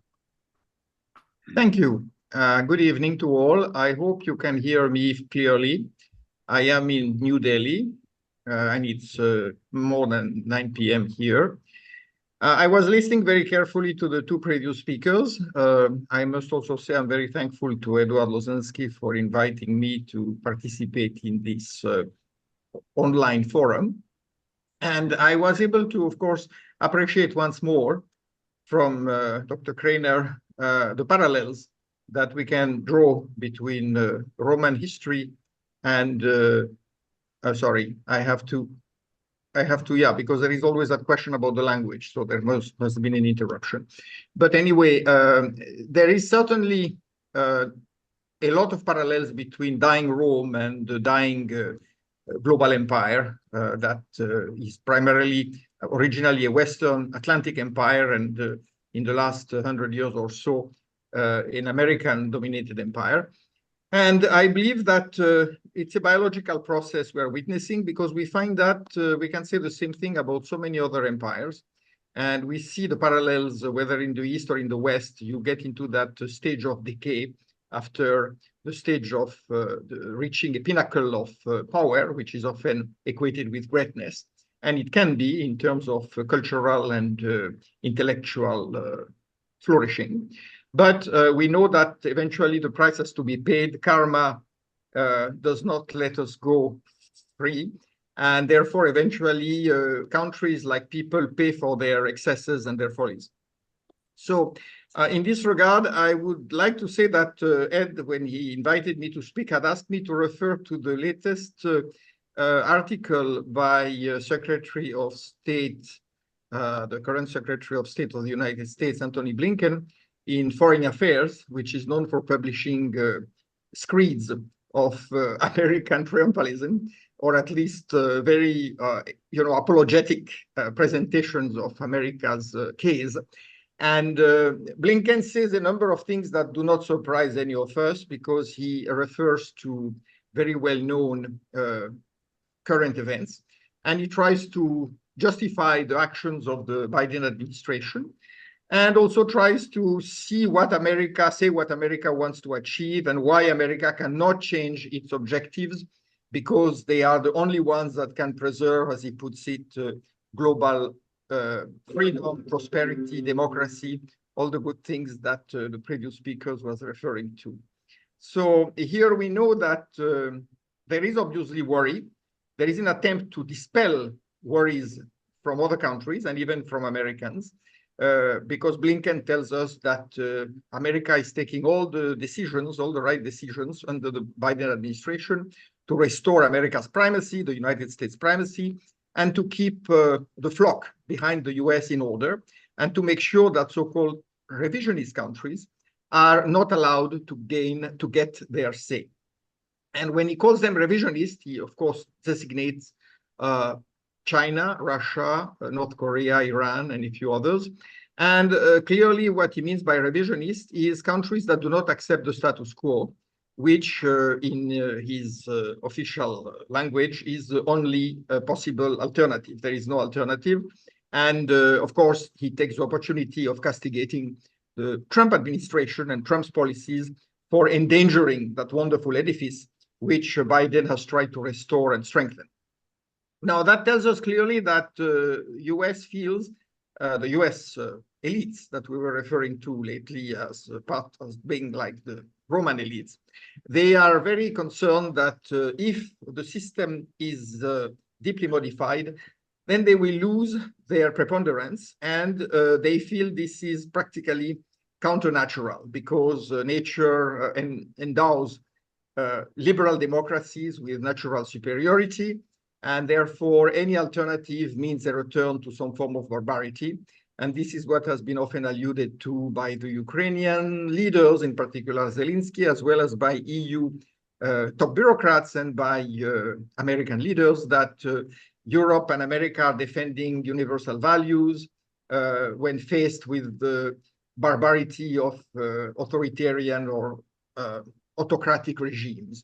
thank you. Good evening to all. I hope you can hear me clearly. I am in New Delhi, and it's more than 9 p.m. here. I was listening very carefully to the two previous speakers. I must also say I'm very thankful to Ed Lozansky for inviting me to participate in this online forum. And I was able to, of course, appreciate once more from Dr. Krainer the parallels that we can draw between Roman history and sorry, I have to, yeah, because there is always that question about the language. So there must have been an interruption. But anyway, there is certainly a lot of parallels between dying Rome and the dying global empire that is primarily originally a Western Atlantic empire, and in the last 100 years or so, an American-dominated empire. And I believe that it's a biological process we're witnessing, because we find that we can say the same thing about so many other empires. And we see the parallels, whether in the East or in the West, you get into that stage of decay after the stage of reaching a pinnacle of power, which is often equated with greatness. And it can be in terms of cultural and intellectual flourishing. But we know that eventually the price has to be paid. Karma does not let us go free. And therefore, eventually, countries like people pay for their excesses and their follies. So in this regard, I would like to say that Ed, when he invited me to speak, had asked me to refer to the latest article by Secretary of State, the current Secretary of State of the United States, Antony Blinken, in Foreign Affairs, which is known for publishing screeds of American triumphalism, or at least very, apologetic presentations of America's case. And Blinken says a number of things that do not surprise any of us, because he refers to very well-known current events, and he tries to justify the actions of the Biden administration, and also tries to see what America wants to achieve, and why America cannot change its objectives, because they are the only ones that can preserve, as he puts it, global freedom, prosperity, democracy, all the good things that the previous speakers was referring to. So here we know that there is obviously worry. There is an attempt to dispel worries from other countries and even from Americans, because Blinken tells us that America is taking all the decisions, all the right decisions under the Biden administration to restore America's primacy, the United States primacy, and to keep the flock behind the US in order, and to make sure that so-called revisionist countries are not allowed to get their say. And when he calls them revisionist, he, of course, designates China, Russia, North Korea, Iran, and a few others. And clearly what he means by revisionist is countries that do not accept the status quo, which in his official language is the only possible alternative. There is no alternative. And of course, he takes the opportunity of castigating the Trump administration and Trump's policies for endangering that wonderful edifice which Biden has tried to restore and strengthen. Now, that tells us clearly that US feels, the US elites that we were referring to lately as being like the Roman elites, they are very concerned that if the system is deeply modified, then they will lose their preponderance, and they feel this is practically counternatural, because nature endows liberal democracies with natural superiority, and therefore any alternative means a return to some form of barbarity. And this is what has been often alluded to by the Ukrainian leaders, in particular Zelensky, as well as by EU top bureaucrats and by American leaders, that Europe and America are defending universal values when faced with the barbarity of authoritarian or autocratic regimes,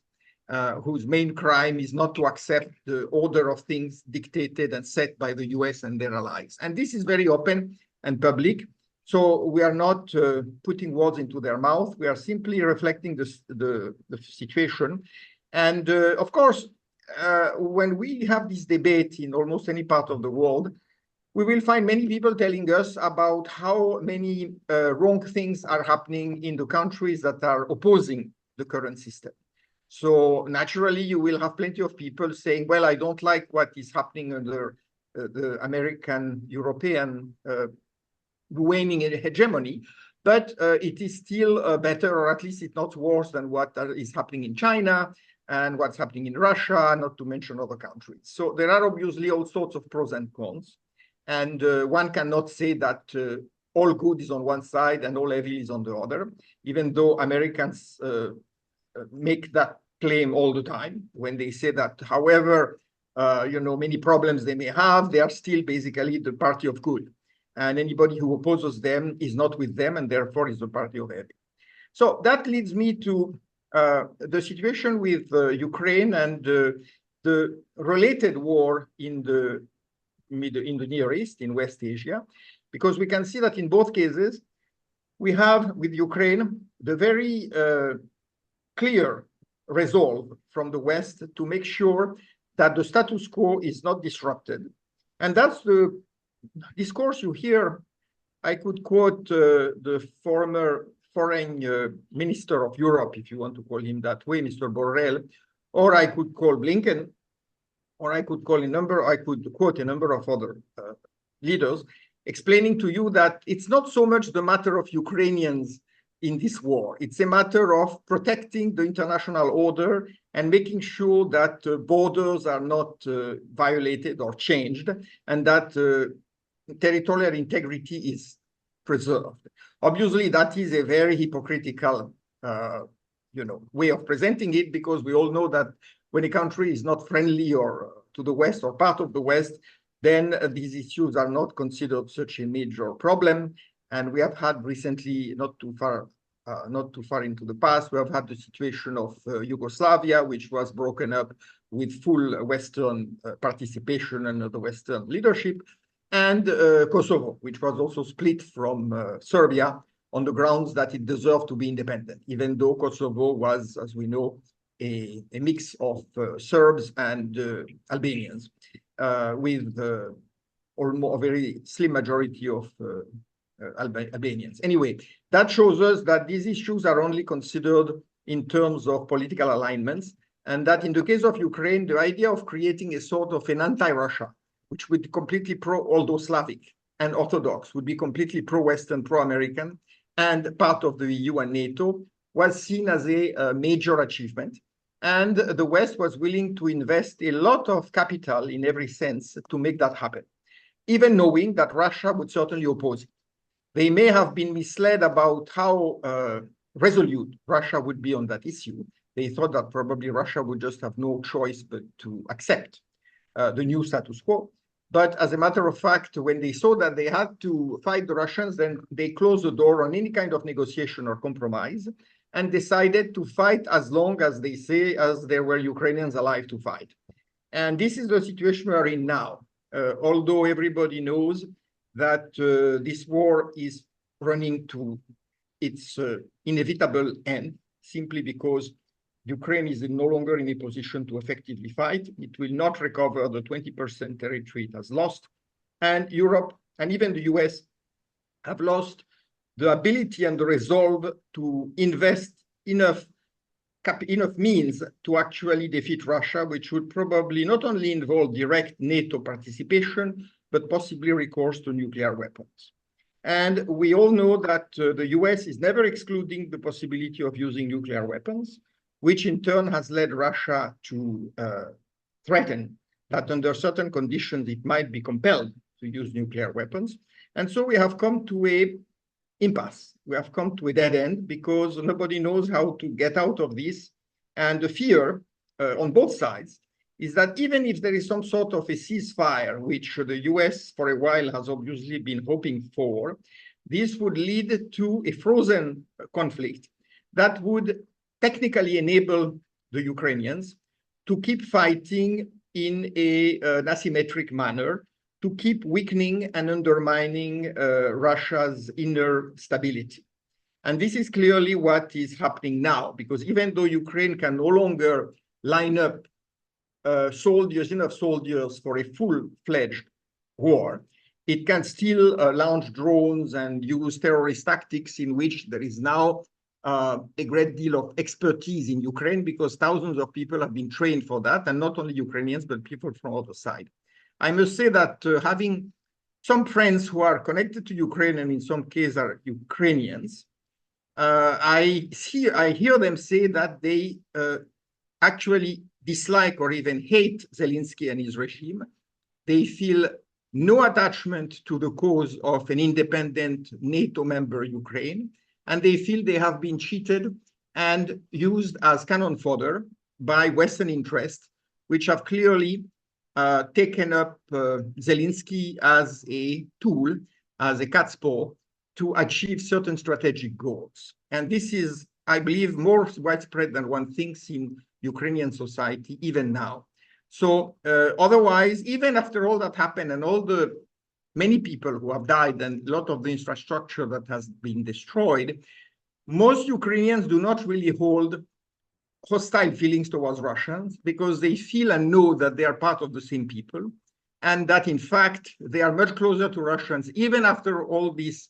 whose main crime is not to accept the order of things dictated and set by the US and their allies. And this is very open and public. So we are not putting words into their mouth. We are simply reflecting the situation. And of course, when we have this debate in almost any part of the world, we will find many people telling us about how many wrong things are happening in the countries that are opposing the current system. So naturally, you will have plenty of people saying, well, I don't like what is happening under the American, European waning hegemony, but it is still better, or at least it's not worse than what is happening in China and what's happening in Russia, not to mention other countries. So there are obviously all sorts of pros and cons. And one cannot say that all good is on one side and all evil is on the other, even though Americans make that claim all the time when they say that, however, many problems they may have, they are still basically the party of good. And anybody who opposes them is not with them and therefore is the party of evil. So that leads me to the situation with Ukraine and the related war in the Near East, in West Asia, because we can see that in both cases, we have with Ukraine the very clear resolve from the West to make sure that the status quo is not disrupted. And that's the discourse you hear. I could quote the former foreign minister of Europe, if you want to call him that way, Mr. Borrell, or I could call Blinken, or I could quote a number of other leaders, explaining to you that it's not so much the matter of Ukrainians in this war. It's a matter of protecting the international order and making sure that borders are not violated or changed, and that territorial integrity is preserved. Obviously, that is a very hypocritical way of presenting it, because we all know that when a country is not friendly or to the West or part of the West, then these issues are not considered such a major problem. And we have had recently, not too far into the past, we have had the situation of Yugoslavia, which was broken up with full Western participation under the Western leadership, and Kosovo, which was also split from Serbia on the grounds that it deserved to be independent, even though Kosovo was, as we know, a mix of Serbs and Albanians, with almost a very slim majority of Albanians. Anyway, that shows us that these issues are only considered in terms of political alignments, and that in the case of Ukraine, the idea of creating a sort of an anti-Russia, which would be completely although Slavic and Orthodox, would be completely pro-Western, pro-American, and part of the EU and NATO, was seen as a major achievement. And the West was willing to invest a lot of capital in every sense to make that happen, even knowing that Russia would certainly oppose it. They may have been misled about how resolute Russia would be on that issue. They thought that probably Russia would just have no choice but to accept the new status quo. But as a matter of fact, when they saw that they had to fight the Russians, then they closed the door on any kind of negotiation or compromise and decided to fight as long as they say, as there were Ukrainians alive to fight. And this is the situation we're in now. Although everybody knows that this war is running to its inevitable end, simply because Ukraine is no longer in a position to effectively fight. It will not recover the 20% territory it has lost. And Europe and even the US have lost the ability and the resolve to invest enough means to actually defeat Russia, which would probably not only involve direct NATO participation, but possibly recourse to nuclear weapons. And we all know that the US is never excluding the possibility of using nuclear weapons, which in turn has led Russia to threaten that under certain conditions it might be compelled to use nuclear weapons. And so we have come to an impasse. We have come to a dead end because nobody knows how to get out of this. And the fear on both sides is that even if there is some sort of a ceasefire, which the US for a while has obviously been hoping for, this would lead to a frozen conflict that would technically enable the Ukrainians to keep fighting in an asymmetric manner, to keep weakening and undermining Russia's inner stability. And this is clearly what is happening now, because even though Ukraine can no longer line up enough soldiers for a full-fledged war, it can still launch drones and use terrorist tactics in which there is now a great deal of expertise in Ukraine, because thousands of people have been trained for that, and not only Ukrainians, but people from other side. I must say that having some friends who are connected to Ukraine and in some cases are Ukrainians, I hear them say that they actually dislike or even hate Zelensky and his regime. They feel no attachment to the cause of an independent NATO member, Ukraine, and they feel they have been cheated and used as cannon fodder by Western interests, which have clearly taken up Zelensky as a tool, as a cat's paw, to achieve certain strategic goals. And this is, I believe, more widespread than one thinks in Ukrainian society, even now. So otherwise, even after all that happened and all the many people who have died and a lot of the infrastructure that has been destroyed, most Ukrainians do not really hold hostile feelings towards Russians because they feel and know that they are part of the same people and that, in fact, they are much closer to Russians, even after all this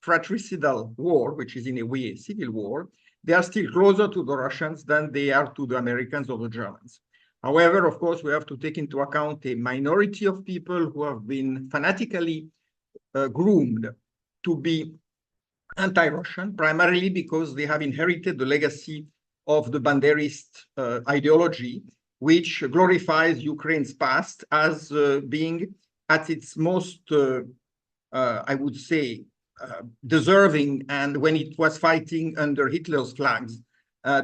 fratricidal war, which is in a way a civil war. They are still closer to the Russians than they are to the Americans or the Germans. However, of course, we have to take into account a minority of people who have been fanatically groomed to be anti-Russian, primarily because they have inherited the legacy of the Banderist ideology, which glorifies Ukraine's past as being at its most, I would say, deserving, and when it was fighting under Hitler's flags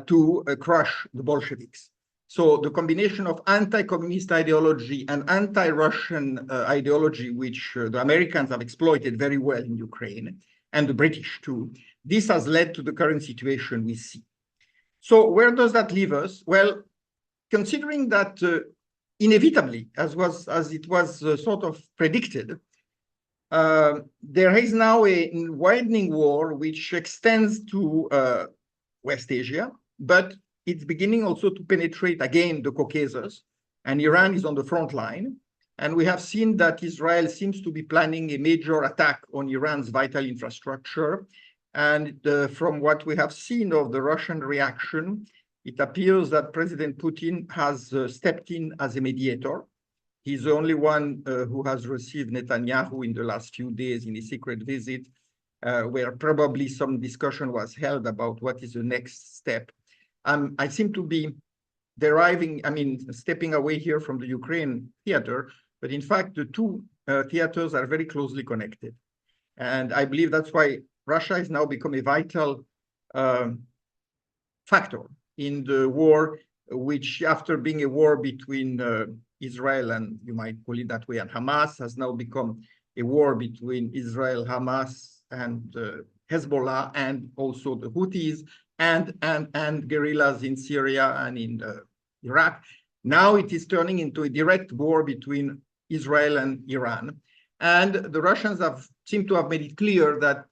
to crush the Bolsheviks. So the combination of anti-communist ideology and anti-Russian ideology, which the Americans have exploited very well in Ukraine, and the British too, this has led to the current situation we see. So where does that leave us? Well, considering that inevitably, as it was sort of predicted, there is now a widening war which extends to West Asia, but it's beginning also to penetrate again the Caucasus, and Iran is on the front line. And we have seen that Israel seems to be planning a major attack on Iran's vital infrastructure. And from what we have seen of the Russian reaction, it appears that President Putin has stepped in as a mediator. He's the only one who has received Netanyahu in the last few days in a secret visit, where probably some discussion was held about what is the next step. I seem to be stepping away here from the Ukraine theater, but in fact, the two theaters are very closely connected. And I believe that's why Russia has now become a vital factor in the war, which after being a war between Israel and, you might call it that way, and Hamas, has now become a war between Israel, Hamas, and Hezbollah, and also the Houthis, and guerrillas in Syria and in Iraq. Now it is turning into a direct war between Israel and Iran. And the Russians seem to have made it clear that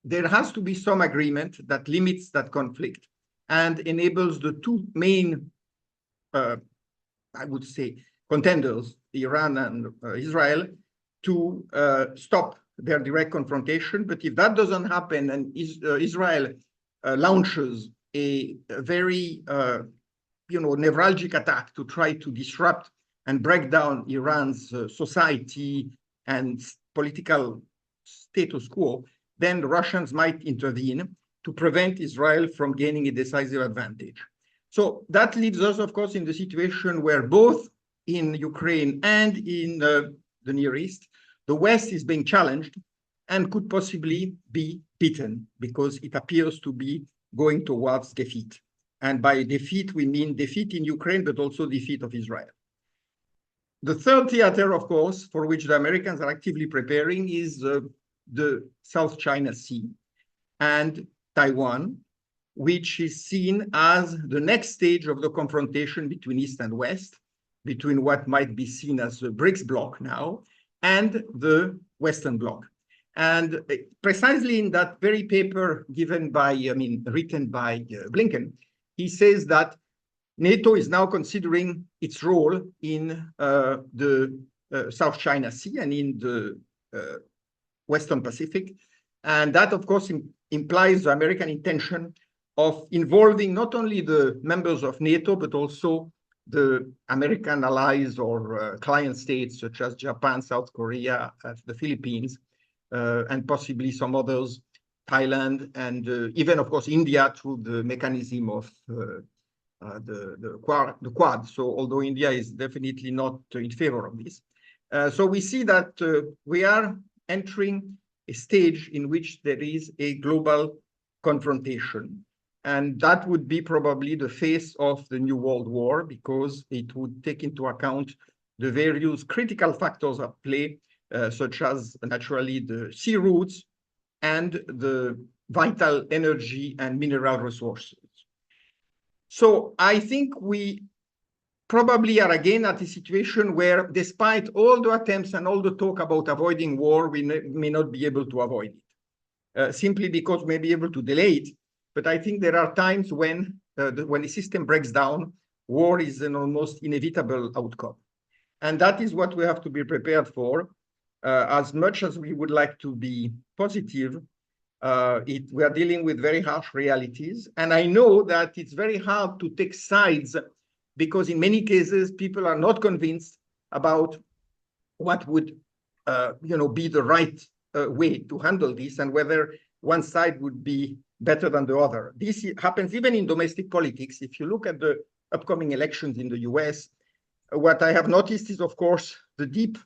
there has to be some agreement that limits that conflict and enables the two main, I would say, contenders, Iran and Israel, to stop their direct confrontation. But if that doesn't happen and Israel launches a very nevralgic attack to try to disrupt and break down Iran's society and political status quo, then the Russians might intervene to prevent Israel from gaining a decisive advantage. So that leaves us, of course, in the situation where both in Ukraine and in the Near East, the West is being challenged and could possibly be beaten because it appears to be going towards defeat. And by defeat, we mean defeat in Ukraine, but also defeat of Israel. The third theater, of course, for which the Americans are actively preparing is the South China Sea and Taiwan, which is seen as the next stage of the confrontation between East and West, between what might be seen as the BRICS bloc now and the Western bloc. And precisely in that very paper written by Blinken, he says that NATO is now considering its role in the South China Sea and in the Western Pacific. And that, of course, implies the American intention of involving not only the members of NATO, but also the American allies or client states such as Japan, South Korea, the Philippines, and possibly some others, Thailand, and even, of course, India through the mechanism of the Quad. So although India is definitely not in favor of this. So we see that we are entering a stage in which there is a global confrontation. And that would be probably the face of the New World War, because it would take into account the various critical factors at play, such as naturally the sea routes and the vital energy and mineral resources. So I think we probably are again at a situation where, despite all the attempts and all the talk about avoiding war, we may not be able to avoid it, simply because we may be able to delay it. But I think there are times when the system breaks down, war is an almost inevitable outcome. And that is what we have to be prepared for. As much as we would like to be positive, we are dealing with very harsh realities. And I know that it's very hard to take sides, because in many cases, people are not convinced about what would be the right way to handle this, and whether one side would be better than the other. This happens even in domestic politics. If you look at the upcoming elections in the US, what I have noticed is, of course, the deep,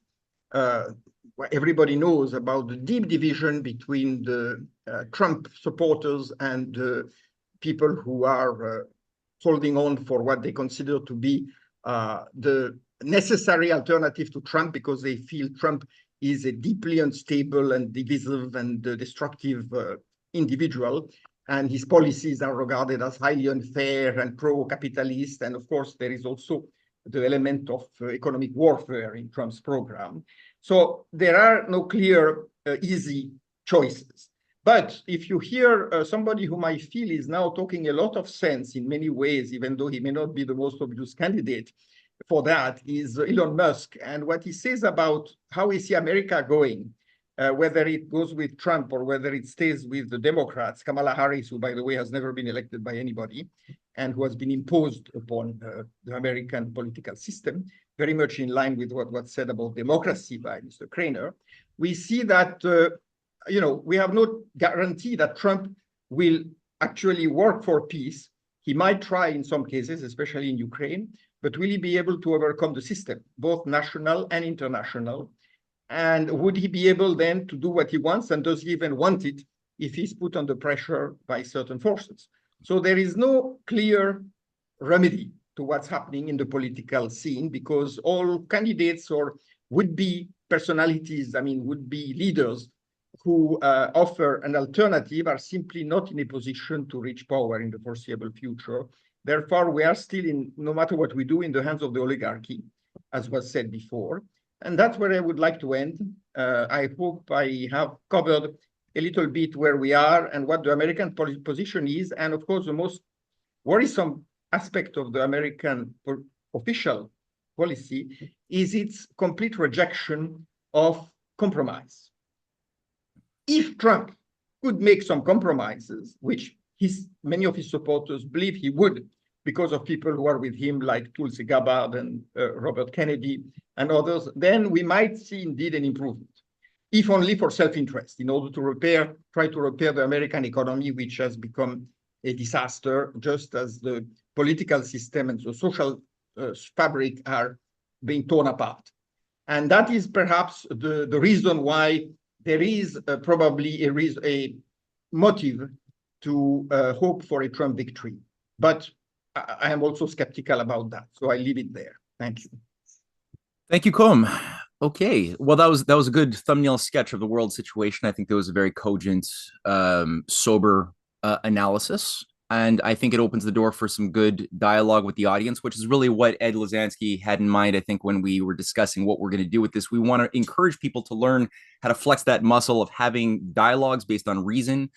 everybody knows about the deep division between the Trump supporters and people who are holding on for what they consider to be the necessary alternative to Trump, because they feel Trump is a deeply unstable and divisive and destructive individual, and his policies are regarded as highly unfair and pro-capitalist. And of course, there is also the element of economic warfare in Trump's program. So there are no clear, easy choices. But if you hear somebody whom I feel is now talking a lot of sense in many ways, even though he may not be the most obvious candidate for that, is Elon Musk. And what he says about how we see America going, whether it goes with Trump or whether it stays with the Democrats, Kamala Harris, who, by the way, has never been elected by anybody and who has been imposed upon the American political system, very much in line with what was said about democracy by Mr. Craner. We see that we have no guarantee that Trump will actually work for peace. He might try in some cases, especially in Ukraine, but will he be able to overcome the system, both national and international? And would he be able then to do what he wants? And does he even want it if he's put under pressure by certain forces? So there is no clear remedy to what's happening in the political scene, because all candidates or would-be personalities, would-be leaders who offer an alternative are simply not in a position to reach power in the foreseeable future. Therefore, we are still, no matter what we do, in the hands of the oligarchy, as was said before. And that's where I would like to end. I hope I have covered a little bit where we are and what the American position is. And of course, the most worrisome aspect of the American official policy is its complete rejection of compromise. If Trump could make some compromises, which many of his supporters believe he would, because of people who are with him like Tulsi Gabbard and Robert Kennedy and others, then we might see indeed an improvement, if only for self-interest, in order to try to repair the American economy, which has become a disaster, just as the political system and the social fabric are being torn apart. And that is perhaps the reason why there is probably a motive to hope for a Trump victory. But I am also skeptical about that. So I leave it there. Thank you. Thank you, Com. Okay, well, that was a good thumbnail sketch of the world situation. I think there was a very cogent, sober analysis. And I think it opens the door for some good dialogue with the audience, which is really what Ed Lozansky had in mind, I think, when we were discussing what we're going to do with this. We want to encourage people to learn how to flex that muscle of having dialogues based on reason,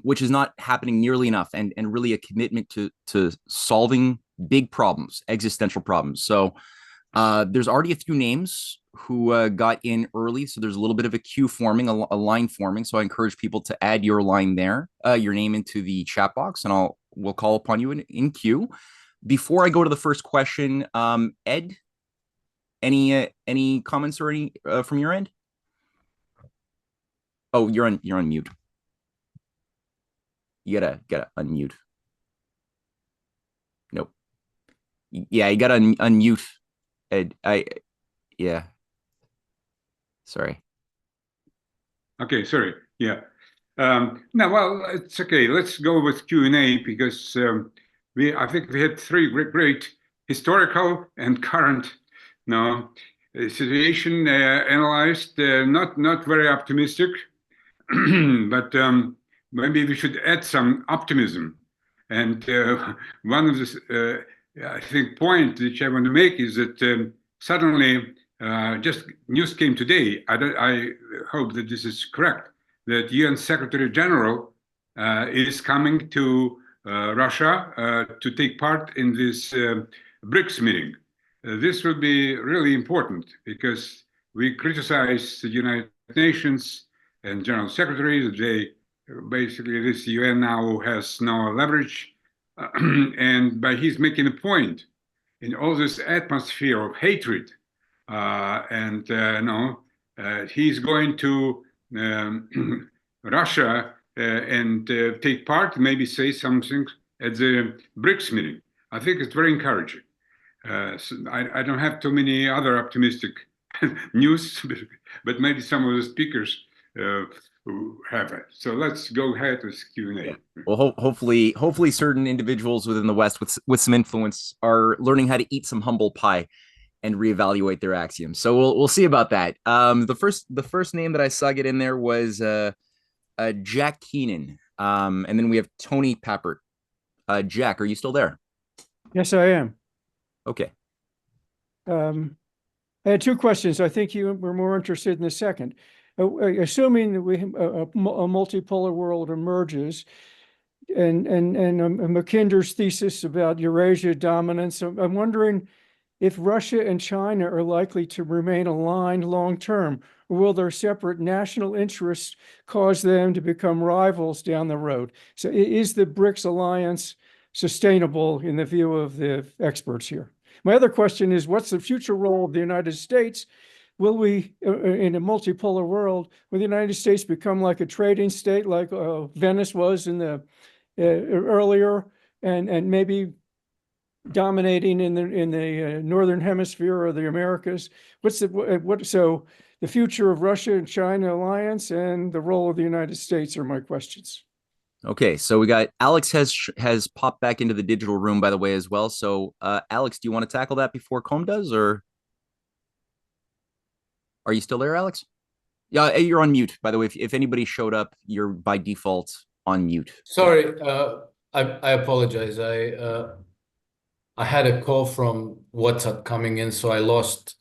which is not happening nearly enough, and really a commitment to solving big problems, existential problems. So there's already a few names who got in early, so there's a little bit of a queue forming, a line forming. So I encourage people to add your line there, your name into the chat box, and we'll call upon you in queue. Before I go to the first question, Ed, any comments or any from your end? Oh, you're on mute. You gotta unmute. Nope. Yeah, you gotta unmute. Ed, yeah. Sorry. Okay, sorry. Yeah. No, well, it's okay. Let's go with Q&A because I think we had three great historical and current situation analyzed. Not very optimistic, but maybe we should add some optimism. And one of the I think point which I want to make is that suddenly just news came today. I hope that this is correct, that UN Secretary General is coming to Russia to take part in this BRICS meeting. This will be really important because we criticize the United Nations and General Secretary that they basically this UN now has no leverage, and by he's making a point in all this atmosphere of hatred, he's going to Russia and take part, maybe say something at the BRICS meeting. I think it's very encouraging. So I don't have too many other optimistic news, but maybe some of the speakers who have it. So let's go ahead with Q&A. Yeah. Well, hopefully certain individuals within the West with some influence are learning how to eat some humble pie and reevaluate their axioms. So we'll see about that. The first name that I saw get in there was Jack Keenan, and then we have Tony Pappert. Jack, are you still there? Yes, I am. Okay. I had two questions. I think you were more interested in the second. Assuming that a multipolar world emerges, and Mackinder's thesis about Eurasia dominance, I'm wondering if Russia and China are likely to remain aligned long term, or will their separate national interests cause them to become rivals down the road? So is the BRICS alliance sustainable in the view of the experts here? My other question is, what's the future role of the United States? Will we, in a multipolar world, will the United States become like a trading state, like Venice was in the earlier, and maybe dominating in the northern hemisphere or the Americas? So the future of Russia and China alliance and the role of the United States are my questions. Okay, so we got Alex has popped back into the digital room, by the way, as well. So Alex, do you want to tackle that before Com does, or are you still there, Alex? Yeah, you're on mute, by the way. If anybody showed up, you're by default on mute. Sorry, I apologize. I had a call from WhatsApp coming in, so I lost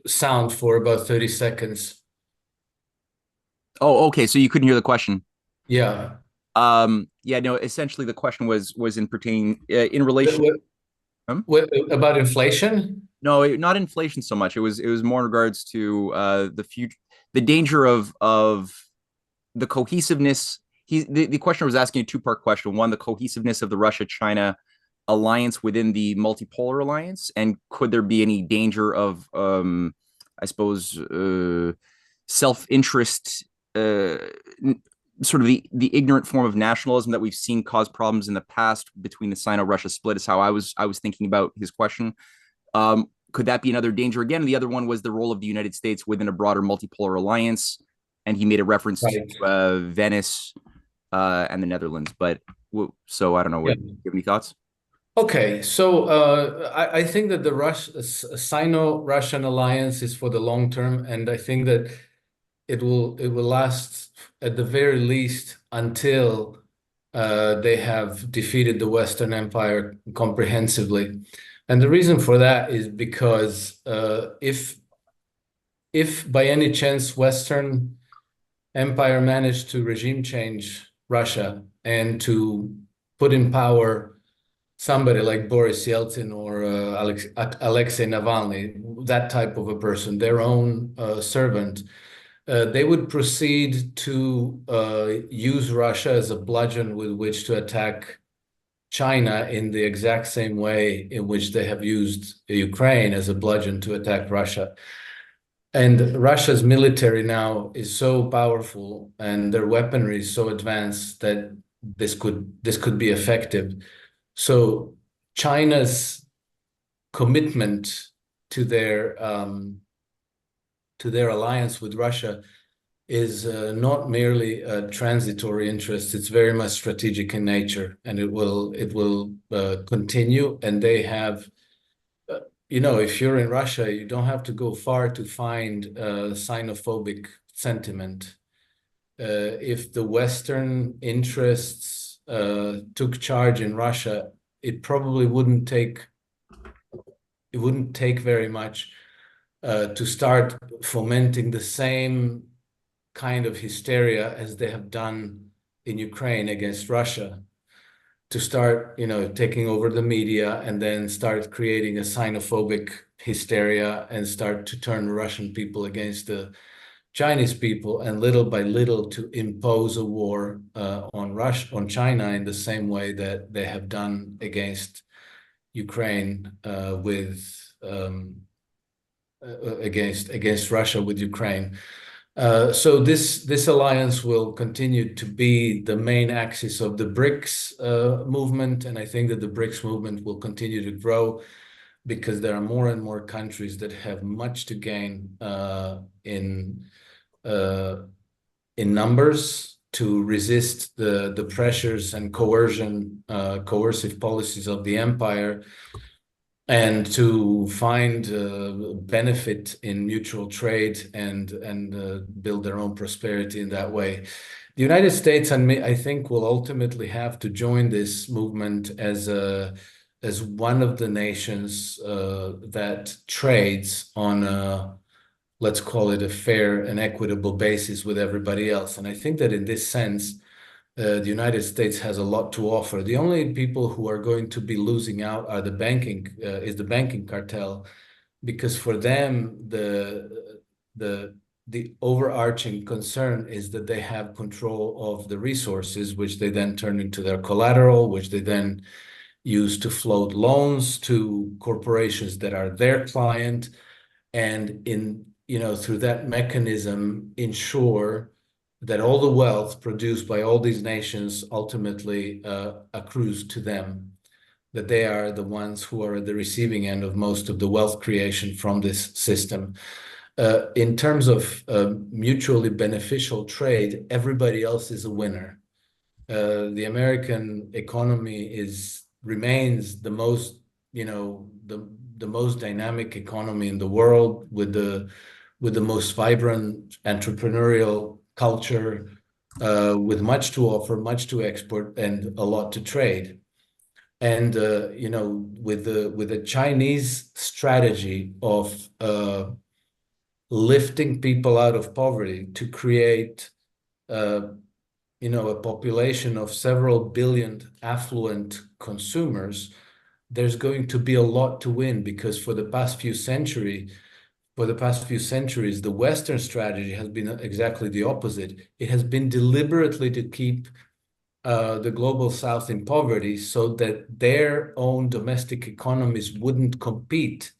sound for about 30 seconds. Oh, okay. So you couldn't hear the question. Yeah. Yeah, no, essentially the question was in pertaining in relation about inflation? No, not inflation so much. It was more in regards to the future, the danger of the cohesiveness. The questioner was asking a two-part question. One, the cohesiveness of the Russia-China alliance within the multipolar alliance, and could there be any danger of I suppose self-interest, sort of the ignorant form of nationalism that we've seen cause problems in the past between the Sino-Russia split, is how I was thinking about his question. Could that be another danger again? And the other one was the role of the United States within a broader multipolar alliance, and he made a reference to Venice and the Netherlands. But so I don't know. Do you have any thoughts? Okay, so I think that the Sino-Russian alliance is for the long term, and I think that it will last at the very least until they have defeated the Western Empire comprehensively. And the reason for that is because if by any chance Western Empire managed to regime change Russia and to put in power somebody like Boris Yeltsin or Alexei Navalny, that type of a person, their own servant, they would proceed to use Russia as a bludgeon with which to attack China in the exact same way in which they have used Ukraine as a bludgeon to attack Russia. And Russia's military now is so powerful and their weaponry is so advanced that this could be effective. So China's commitment to their alliance with Russia is not merely a transitory interest. It's very much strategic in nature, and it will continue. And they have, if you're in Russia, you don't have to go far to find xenophobic sentiment. If the Western interests took charge in Russia, it probably wouldn't take very much to start fomenting the same kind of hysteria as they have done in Ukraine against Russia, to start, taking over the media and then start creating a xenophobic hysteria and start to turn Russian people against the Chinese people, and little by little to impose a war on China in the same way that they have done against Ukraine against Russia with Ukraine. So this alliance will continue to be the main axis of the BRICS movement, and I think that the BRICS movement will continue to grow because there are more and more countries that have much to gain in numbers to resist the pressures and coercive policies of the empire, and to find benefit in mutual trade and build their own prosperity in that way. The United States, I think, will ultimately have to join this movement as one of the nations that trades on a, let's call it, a fair and equitable basis with everybody else. And I think that in this sense, the United States has a lot to offer. The only people who are going to be losing out are the banking cartel, because for them the overarching concern is that they have control of the resources, which they then turn into their collateral, which they then use to float loans to corporations that are their client, and through that mechanism ensure that all the wealth produced by all these nations ultimately accrues to them, that they are the ones who are at the receiving end of most of the wealth creation from this system. In terms of mutually beneficial trade, everybody else is a winner. The American economy remains the most, the most dynamic economy in the world, with the most vibrant entrepreneurial culture, with much to offer, much to export, and a lot to trade. And with the Chinese strategy of lifting people out of poverty to create a population of several billion affluent consumers, there's going to be a lot to win, because for the past few centuries, the Western strategy has been exactly the opposite. It has been deliberately to keep the global South in poverty so that their own domestic economies wouldn't compete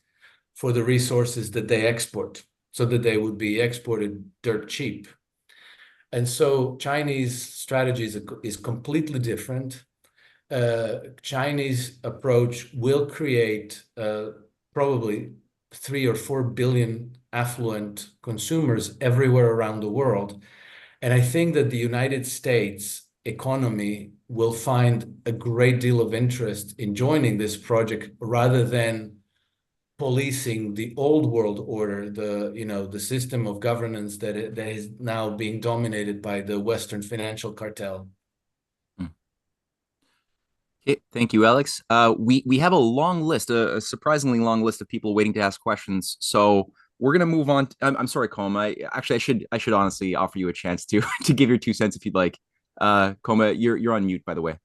for the resources that they export, so that they would be exported dirt cheap. And so Chinese strategy is completely different. Chinese approach will create probably 3 or 4 billion affluent consumers everywhere around the world. And I think that the United States economy will find a great deal of interest in joining this project, rather than policing the old world order, the system of governance that is now being dominated by the Western financial cartel. Okay, thank you, Alex. We have a long list, a surprisingly long list of people waiting to ask questions. So we're gonna move on. I'm sorry, Koma. I should honestly offer you a chance to give your 2 cents if you'd like. Koma, you're on mute, by the way.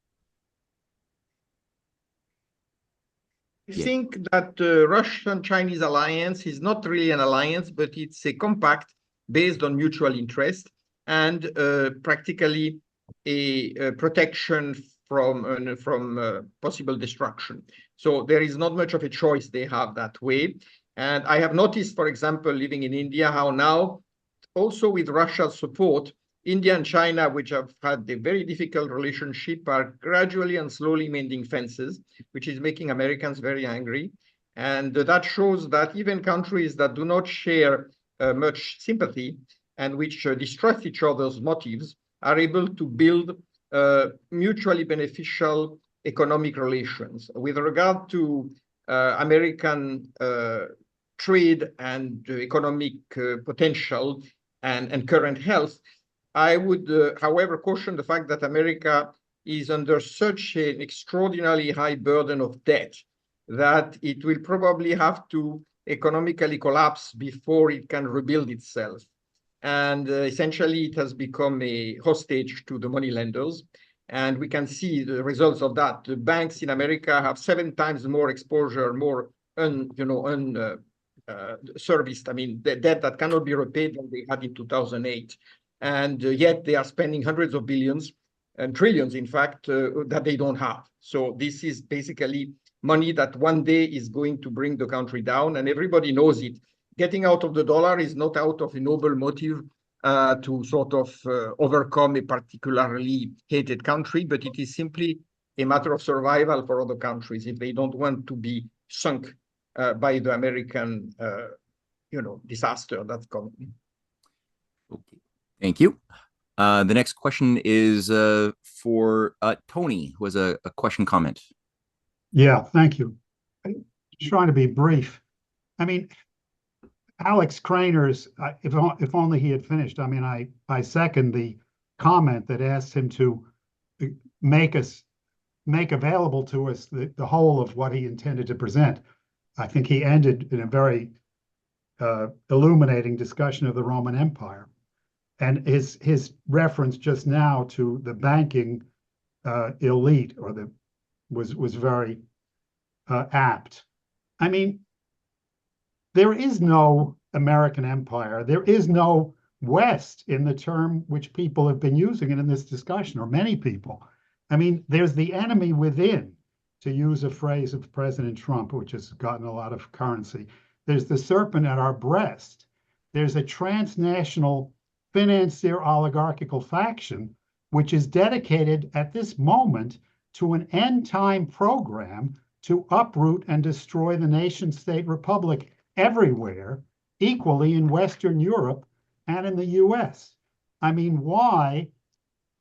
I think that the Russian-Chinese alliance is not really an alliance, but it's a compact based on mutual interest and practically a protection from possible destruction. So there is not much of a choice they have that way. And I have noticed, for example, living in India, how now, also with Russia's support, India and China, which have had a very difficult relationship, are gradually and slowly mending fences, which is making Americans very angry. And that shows that even countries that do not share much sympathy and which distrust each other's motives are able to build mutually beneficial economic relations. With regard to American trade and economic potential and current health, I would, however, caution the fact that America is under such an extraordinarily high burden of debt that it will probably have to economically collapse before it can rebuild itself. And essentially, it has become a hostage to the money lenders. And we can see the results of that. The banks in America have 7 times more exposure, more serviced, I mean, the debt that cannot be repaid than they had in 2008. And yet they are spending hundreds of billions and trillions, in fact, that they don't have. So this is basically money that one day is going to bring the country down, and everybody knows it. Getting out of the dollar is not out of a noble motive to sort of overcome a particularly hated country, but it is simply a matter of survival for other countries if they don't want to be sunk by the American, disaster that's coming. Okay, thank you. The next question is for Tony, who has a question comment. Yeah, thank you. I'm trying to be brief. I mean, Alex Craner's, if only he had finished. I mean, I second the comment that asked him to make available to us the whole of what he intended to present. I think he ended in a very illuminating discussion of the Roman Empire. And his reference just now to the banking elite was very apt. I mean, there is no American empire. There is no West in the term which people have been using in this discussion, or many people. I mean, there's the enemy within, to use a phrase of President Trump, which has gotten a lot of currency. There's the serpent at our breast. There's a transnational financier oligarchical faction, which is dedicated at this moment to an end-time program to uproot and destroy the nation-state republic everywhere, equally in Western Europe and in the US. I mean, why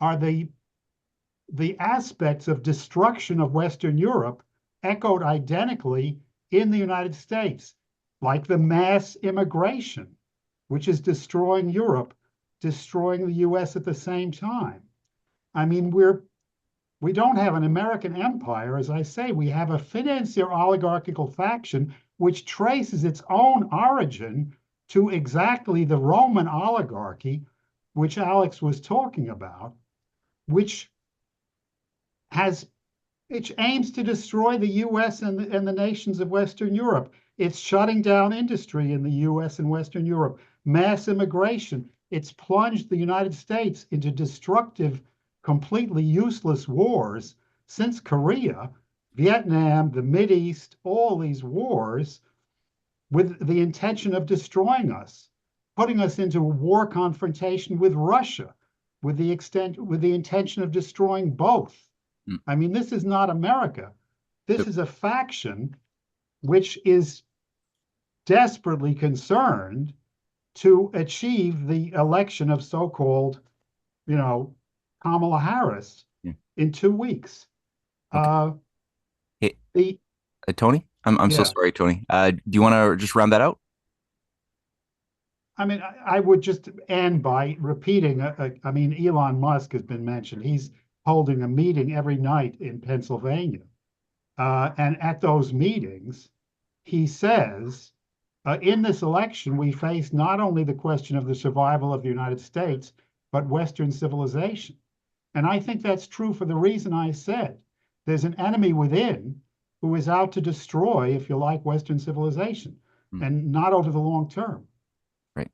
are the aspects of destruction of Western Europe echoed identically in the United States, like the mass immigration, which is destroying Europe, destroying the US at the same time? I mean, we don't have an American empire, as I say. We have a financier oligarchical faction which traces its own origin to exactly the Roman oligarchy, which Alex was talking about, which aims to destroy the US and the nations of Western Europe. It's shutting down industry in the US and Western Europe, mass immigration. It's plunged the United States into destructive, completely useless wars since Korea, Vietnam, the Mideast, all these wars with the intention of destroying us, putting us into a war confrontation with Russia, with the intention of destroying both. I mean, this is not America. This is a faction which is desperately concerned to achieve the election of so-called, Kamala Harris in 2 weeks. Hey, Tony, I'm so sorry, Tony. Do you want to just round that out? I mean, I would just end by repeating. I mean, Elon Musk has been mentioned. He's holding a meeting every night in Pennsylvania, and at those meetings, he says, in this election, we face not only the question of the survival of the United States, but Western civilization. And I think that's true for the reason I said. There's an enemy within who is out to destroy, if you like, Western civilization, and not over the long term. Right.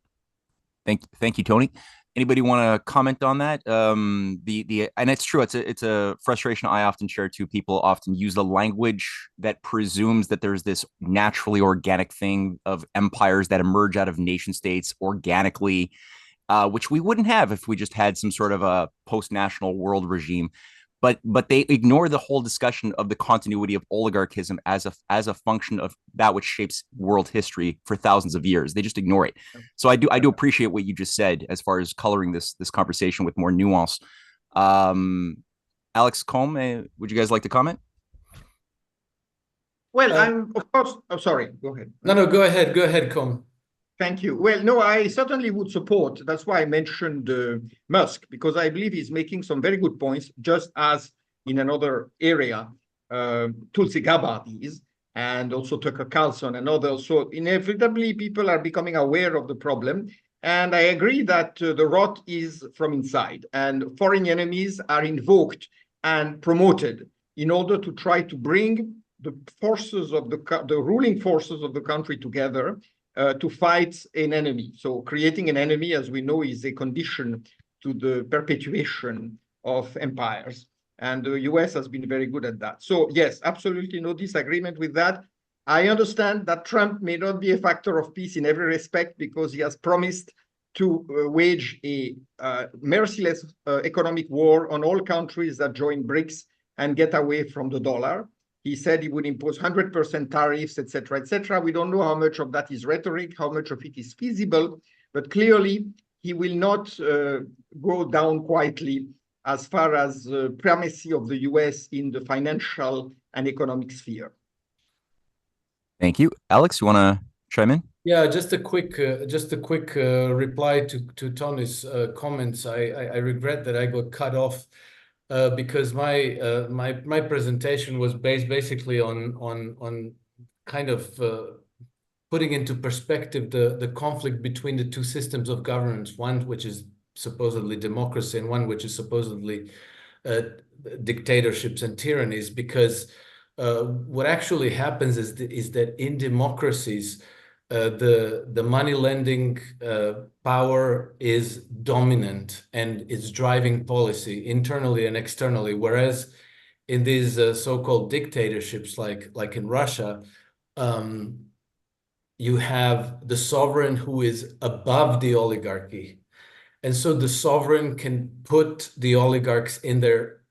Thank you, Tony. Anybody want to comment on that? And it's true. It's a frustration I often share too. People often use the language that presumes that there's this naturally organic thing of empires that emerge out of nation states organically, which we wouldn't have if we just had some sort of a post-national world regime. But they ignore the whole discussion of the continuity of oligarchism as a function of that which shapes world history for thousands of years. They just ignore it. So I do appreciate what you just said as far as coloring this conversation with more nuance. Alex Combe, would you guys like to comment? Well, I'm of course. Oh, sorry. Go ahead. No, go ahead. Go ahead, Combe. Thank you. Well, no, I certainly would support. That's why I mentioned Musk, because I believe he's making some very good points, just as in another area, Tulsi Gabbard is, and also Tucker Carlson and others. So inevitably, people are becoming aware of the problem. And I agree that the rot is from inside, and foreign enemies are invoked and promoted in order to try to bring the forces of the ruling forces of the country together to fight an enemy. So creating an enemy, as we know, is a condition to the perpetuation of empires. And the US has been very good at that. So yes, absolutely no disagreement with that. I understand that Trump may not be a factor of peace in every respect because he has promised to wage a merciless economic war on all countries that join BRICS and get away from the dollar. He said he would impose 100% tariffs, et cetera, et cetera. We don't know how much of that is rhetoric, how much of it is feasible, but clearly he will not go down quietly as far as primacy of the US in the financial and economic sphere. Thank you. Alex, you want to chime in? Yeah, just a quick reply to Tony's comments. I regret that I got cut off because my presentation was based basically on kind of putting into perspective the conflict between the two systems of governance, one which is supposedly democracy and one which is supposedly dictatorships and tyrannies. Because what actually happens is that in democracies, the money lending power is dominant and it's driving policy internally and externally, whereas in these so-called dictatorships like in Russia, you have the sovereign who is above the oligarchy, and so the sovereign can put the oligarchs in their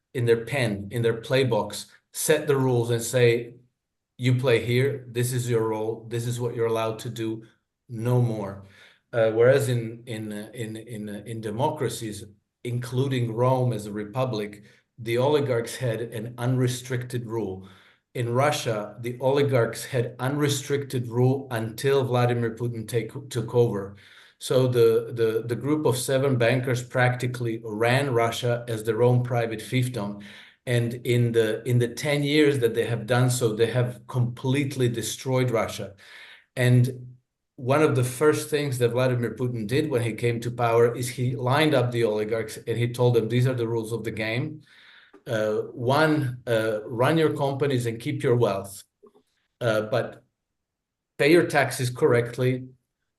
pen, in their playbox, set the rules and say, you play here, this is your role, this is what you're allowed to do, no more. Whereas in democracies, including Rome as a republic, the oligarchs had an unrestricted rule. In Russia, the oligarchs had unrestricted rule until Vladimir Putin took over. So the group of 7 bankers practically ran Russia as their own private fiefdom. And in the 10 years that they have done so, they have completely destroyed Russia. And one of the first things that Vladimir Putin did when he came to power is he lined up the oligarchs and he told them, these are the rules of the game. One, run your companies and keep your wealth, but pay your taxes correctly,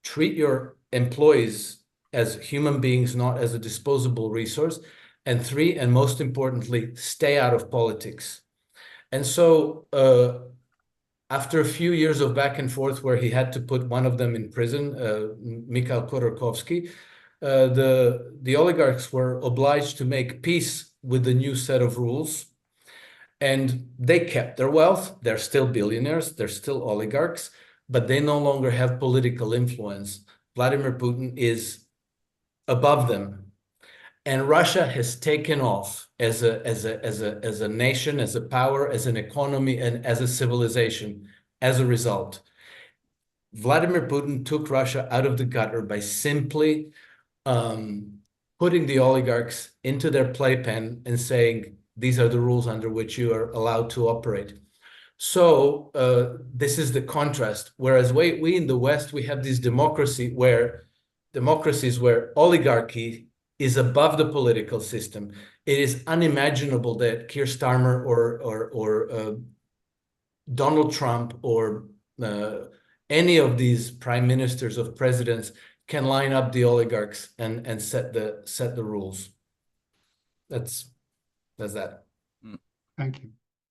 treat your employees as human beings, not as a disposable resource. And 3, and most importantly, stay out of politics. And so after a few years of back and forth where he had to put one of them in prison, Mikhail Khodorkovsky, the oligarchs were obliged to make peace with the new set of rules. And they kept their wealth. They're still billionaires. They're still oligarchs, but they no longer have political influence. Vladimir Putin is above them. And Russia has taken off as a nation, as a power, as an economy, and as a civilization as a result. Vladimir Putin took Russia out of the gutter by simply putting the oligarchs into their playpen and saying, these are the rules under which you are allowed to operate. So this is the contrast. Whereas we in the West, we have this democracies where oligarchy is above the political system. It is unimaginable that Keir Starmer or Donald Trump or any of these prime ministers of presidents can line up the oligarchs and set the rules. That's that. Thank you.